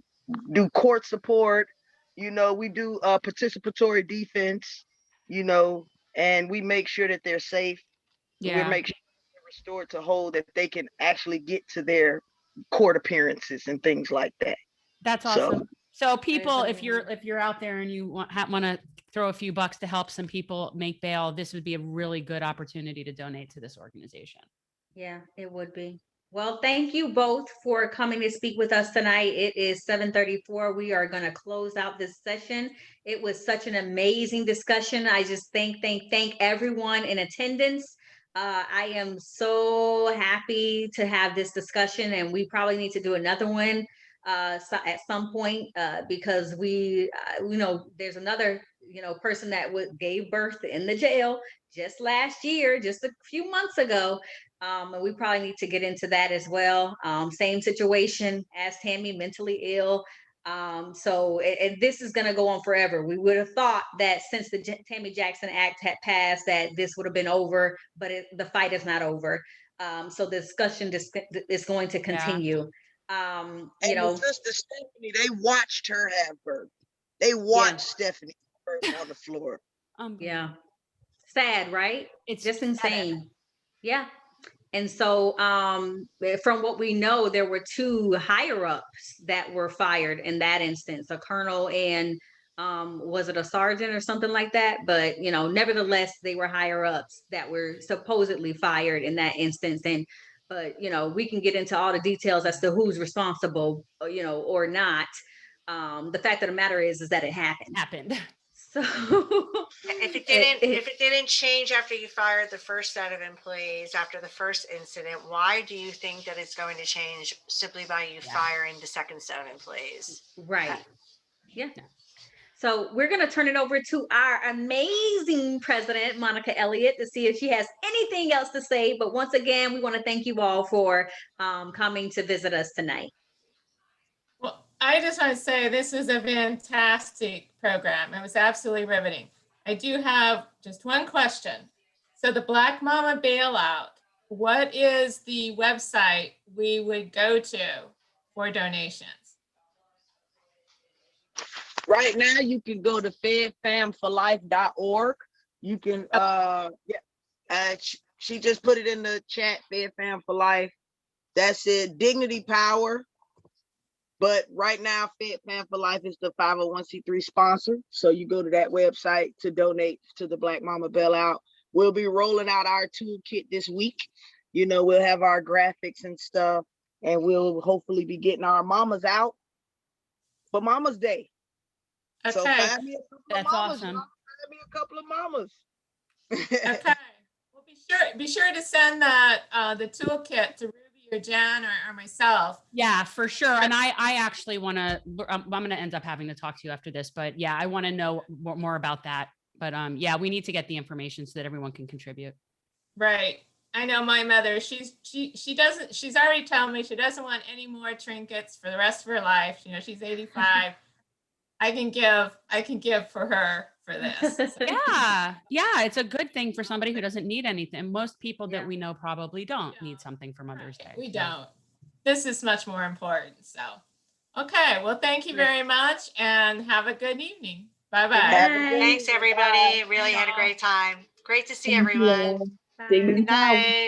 do court support, you know, we do participatory defense, you know, and we make sure that they're safe. Yeah. We make sure they're restored to whole, that they can actually get to their court appearances and things like that. That's awesome. So people, if you're out there and you want to throw a few bucks to help some people make bail, this would be a really good opportunity to donate to this organization. Yeah, it would be. Well, thank you both for coming to speak with us tonight. It is 7:34. We are going to close out this session. It was such an amazing discussion. I just thank everyone in attendance. I am so happy to have this discussion, and we probably need to do another one at some point because we, you know, there's another person that gave birth in the jail just last year, just a few months ago. And we probably need to get into that as well. Same situation as Tammy, mentally ill. So this is going to go on forever. We would have thought that since the Tammy Jackson Act had passed that this would have been over, but the fight is not over. So the discussion is going to continue. And Sister Stephanie, they watched her have birth. They watched Stephanie have birth on the floor. Yeah. Sad, right? It's just insane. Yeah. And so from what we know, there were 2 higher ups that were fired in that instance, a colonel and was it a sergeant or something like that? But, nevertheless, they were higher ups that were supposedly fired in that instance. But we can get into all the details as to who's responsible, or not. The fact of the matter is that it happened. So if it didn't change after you fired the first set of employees after the first incident, why do you think that it's going to change simply by you firing the second set of employees? Right. Yeah. So we're going to turn it over to our amazing president, Monica Elliott, to see if she has anything else to say. But once again, we want to thank you all for coming to visit us tonight. Well, I just want to say this is a fantastic program. It was absolutely riveting. I do have just one question. So the Black Mama Bailout, what is the website we would go to for donations? Right now, you can go to fedfamforlife.org. You can, she just put it in the chat, FedFam for Life. That's it, Dignity Power. But right now, FedFam for Life is the 501c3 sponsor. So you go to that website to donate to the Black Mama Bailout. We'll be rolling out our toolkit this week. We'll have our graphics and stuff, and we'll hopefully be getting our mamas out for Mama's Day. Okay. So find me a couple That's of mamas. awesome. Find me a couple of mamas. Okay. Well, be sure to send that the toolkit to Ruby or Jen or myself. Yeah, for sure. And I actually want to. I'm going to end up having to talk to you after this, but yeah, I want to know more about that. But yeah, we need to get the information so that everyone can contribute. Right. I know my mother. She's already telling me she doesn't want any more trinkets for the rest of her life. She's 85. I can give for her for this. So. Yeah, it's a good thing for somebody who doesn't need anything. Most people that we know probably don't need something for Mother's Day. We don't. This is much more important. So, okay. Well, thank you very much, and have a good evening. Bye-bye. Thanks, everybody. Really had a great time. Great to see everyone. Bye. Good night.